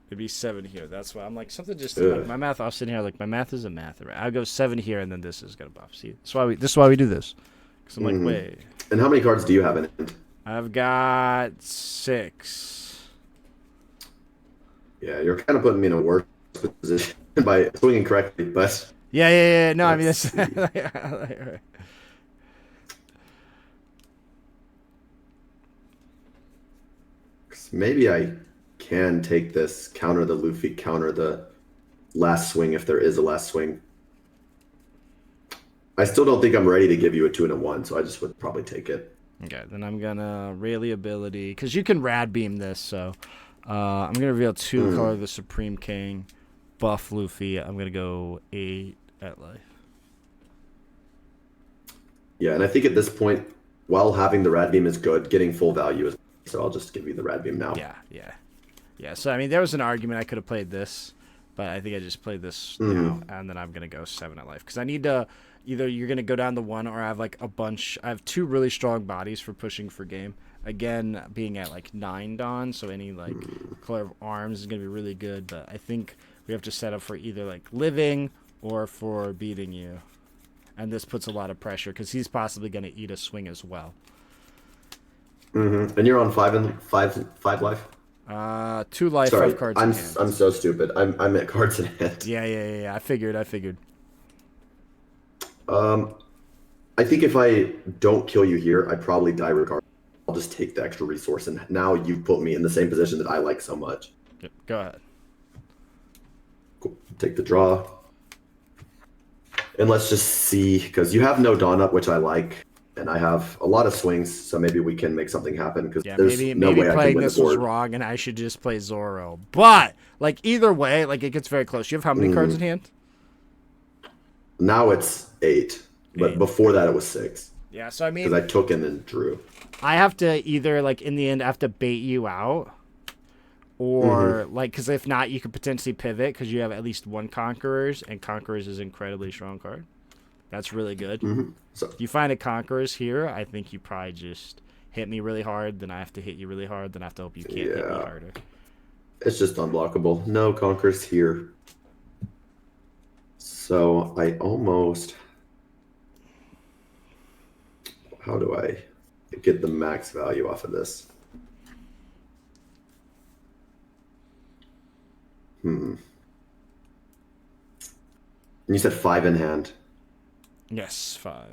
It'd be 7 here. That's why I'm like, something just... My math, I was sitting here like, my math isn't math. Right? I'll go 7 here, and then this is going to buff. See, this is why we do this. Because I'm like, wait. And how many cards do you have in it? I've got 6. Yeah, you're kind of putting me in a worse position by swinging correctly, but... Yeah. No, I mean, that's... Maybe I can take this, counter the Luffy, counter the last swing if there is a last swing. I still don't think I'm ready to give you a 2 and a 1, so I just would probably take it. Okay, then I'm gonna Rayleigh ability, because you can rad beam this, so I'm gonna reveal 2 Color the Supreme King, buff Luffy. I'm gonna go 8 at life. Yeah, and I think at this point while having the rad beam is good, getting full value is. So I'll just give you the rad beam now. Yeah. So I mean, there was an argument I could have played this, but I think I just played this now, and then I'm gonna go 7 at life because I need to. Either you're gonna go down to 1, or I have like a bunch. I have 2 really strong bodies for pushing for game. Again, being at like 9 Dawn, so any like color of arms is gonna be really good. But I think we have to set up for either like living or for beating you, and this puts a lot of pressure because he's possibly gonna eat a swing as well. And you're on 5 life. 2 life, Sorry, 5 cards in hand. I'm so stupid. I'm at cards in hand. Yeah. I figured. I think if I don't kill you here, I probably die regardless. I'll just take the extra resource, and now you've put me in the same position that I like so much. Yep, go ahead. Cool. Take the draw. And let's just see, because you have no Dawn up, which I like, and I have a lot of swings, so maybe we can make something happen, because there's no way I can playing win this the board. was wrong, and I should just play Zoro. But, like, either way, like, it gets very close. You have how many cards in hand? Now it's 8, but before that it was 6. Yeah, so I mean... Because I took and then drew. I have to either, like, in the end, I have to bait you out, or, like, because if not, you could potentially pivot, because you have at least 1 Conquerors, and Conquerors is an incredibly strong card. That's really good. So If you find a Conquerors here, I think you probably just hit me really hard, then I have to hit you really hard, then I have to hope you can't hit me harder. it's just unblockable. No Conquerors here. So I almost... How do I get the max value off of this? And you said 5 in hand. Yes, 5.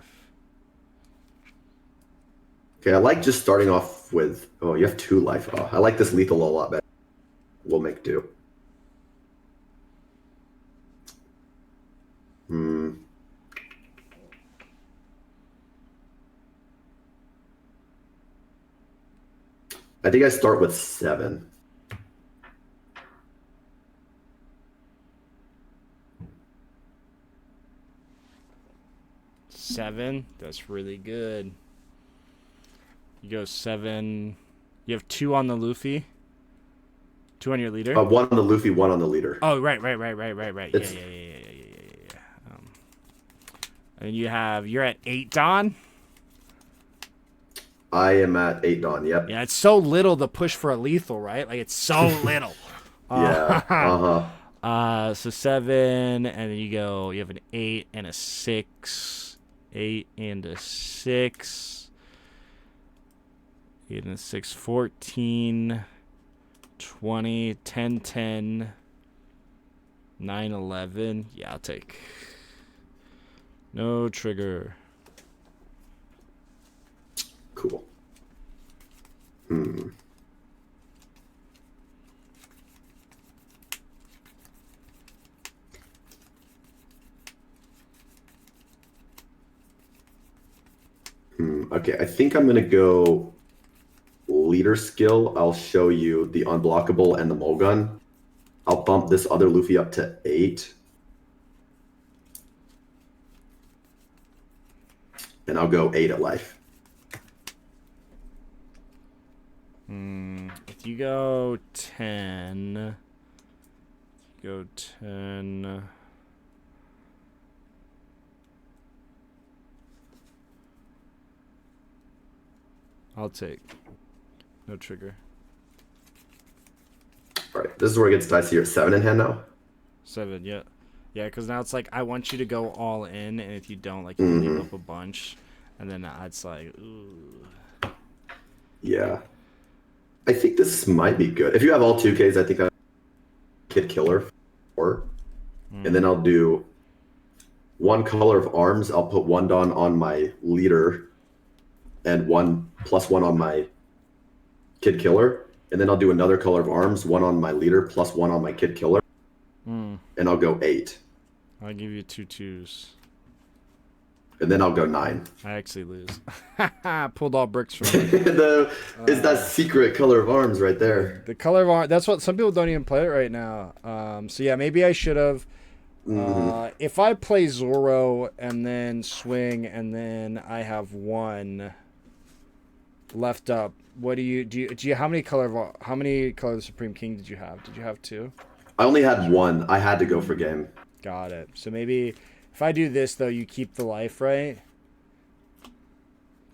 Okay, I like just starting off with... Oh, you have 2 life. Oh, I like this lethal a lot better. We'll make do. I think I start with 7. Seven. That's really good. You go 7. You have 2 on the Luffy. 2 on your leader. 1 on the Luffy, 1 on the leader. Oh, right. Yeah. And you're at 8 Dawn. I am at 8 Dawn. Yep. Yeah, it's so little to push for a lethal, right? Like it's so little. Yeah. So 7, and then you have an 8 and a 6. 8 and a 6. 8 and a 6, 14, 20, 10, 10, 9, 11. Yeah, I'll take. No trigger. Cool. Okay, I think I'm going to go leader skill. I'll show you the unblockable and the mulligan. I'll bump this other Luffy up to 8. And I'll go 8 at life. If you go 10, I'll take. No trigger. All right, this is where it gets dicey. You're at 7 in hand now? 7, yeah. Yeah, because now it's like, I want you to go all in, and if you don't, like, you can leave up a bunch. And then it's like, ooh. Yeah. I think this might be good. If you have all 2Ks, I think I Kid Killer 4. And then I'll do 1 color of arms. I'll put 1 Dawn on my leader and 1 +1 on my Kid Killer. And then I'll do another color of arms, 1 on my leader +1 on my Kid Killer. And I'll go 8. I'll give you 2 2s. And then I'll go 9. I actually lose. Pulled all bricks from me. Is that secret color of arms right there? The color of arms. That's what some people don't even play it right now. So yeah, maybe I should have. If I play Zoro and then swing and then I have 1, left up. What do you how many color of Supreme King did you have? Did you have 2? I only had 1. I had to go for game. Got it. So maybe if I do this though, you keep the life, right?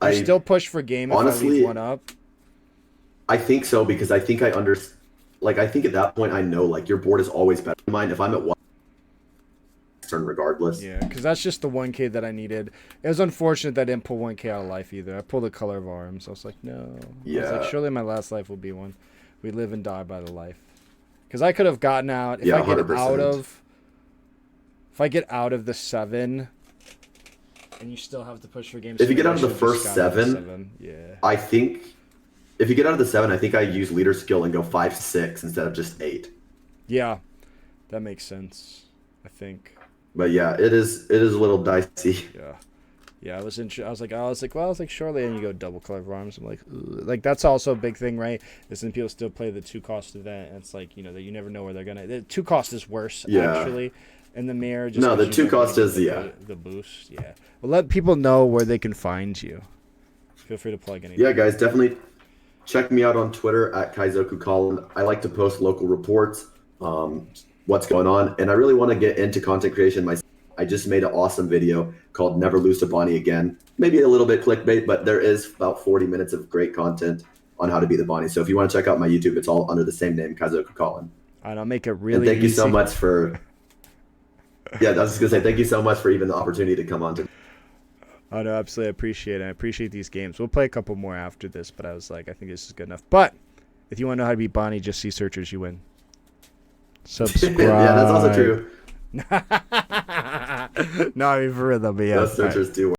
You still push for game honestly, if I leave 1 up. I think so, because I think I I think at that point I know like your board is always better than mine. If I'm at 1 turn regardless. Yeah, because that's just the 1K that I needed. It was unfortunate that I didn't pull 1K out of life either. I pulled the color of arms. I was like, no. Yeah. I was like, surely my last life will be 1. We live and die by the life. Because I could have gotten out if I get 100%. If I get out of the 7, and you still have to push for games. If you get out of the first 7, yeah. I think if you get out of the 7, I think I use leader skill and go 5-6 instead of just 8. Yeah, that makes sense. I think. But yeah, it is a little dicey. Yeah. I was like, surely, and you go double color of arms. I'm like that's also a big thing, right? Is then people still play the 2-cost event, and it's like, you know, that you never know where they're gonna. The 2-cost is worse, actually. And the mirror just the 2-cost is the boost. Yeah. Well, let people know where they can find you. Feel free to plug anything. Yeah, guys, definitely check me out on Twitter at Kaizoku Collin. I like to post local reports, what's going on, and I really want to get into content creation myself. I just made an awesome video called Never Lose to Bonnie Again. Maybe a little bit clickbait, but there is about 40 minutes of great content on how to be the Bonnie. So if you want to check out my YouTube, it's all under the same name, Kaizoku Collin. And I'll make it really and thank you easy. so much for... Yeah, I was just going to say, thank you so much for even the opportunity to come on to... Oh, no, absolutely. I appreciate it. I appreciate these games. We'll play a couple more after this, but I was like, I think this is good enough. But if you want to know how to beat Bonnie, just see Searchers, you win. Subscribe. Yeah, that's also true. No, I mean, for real, though, but yeah. Those Searchers do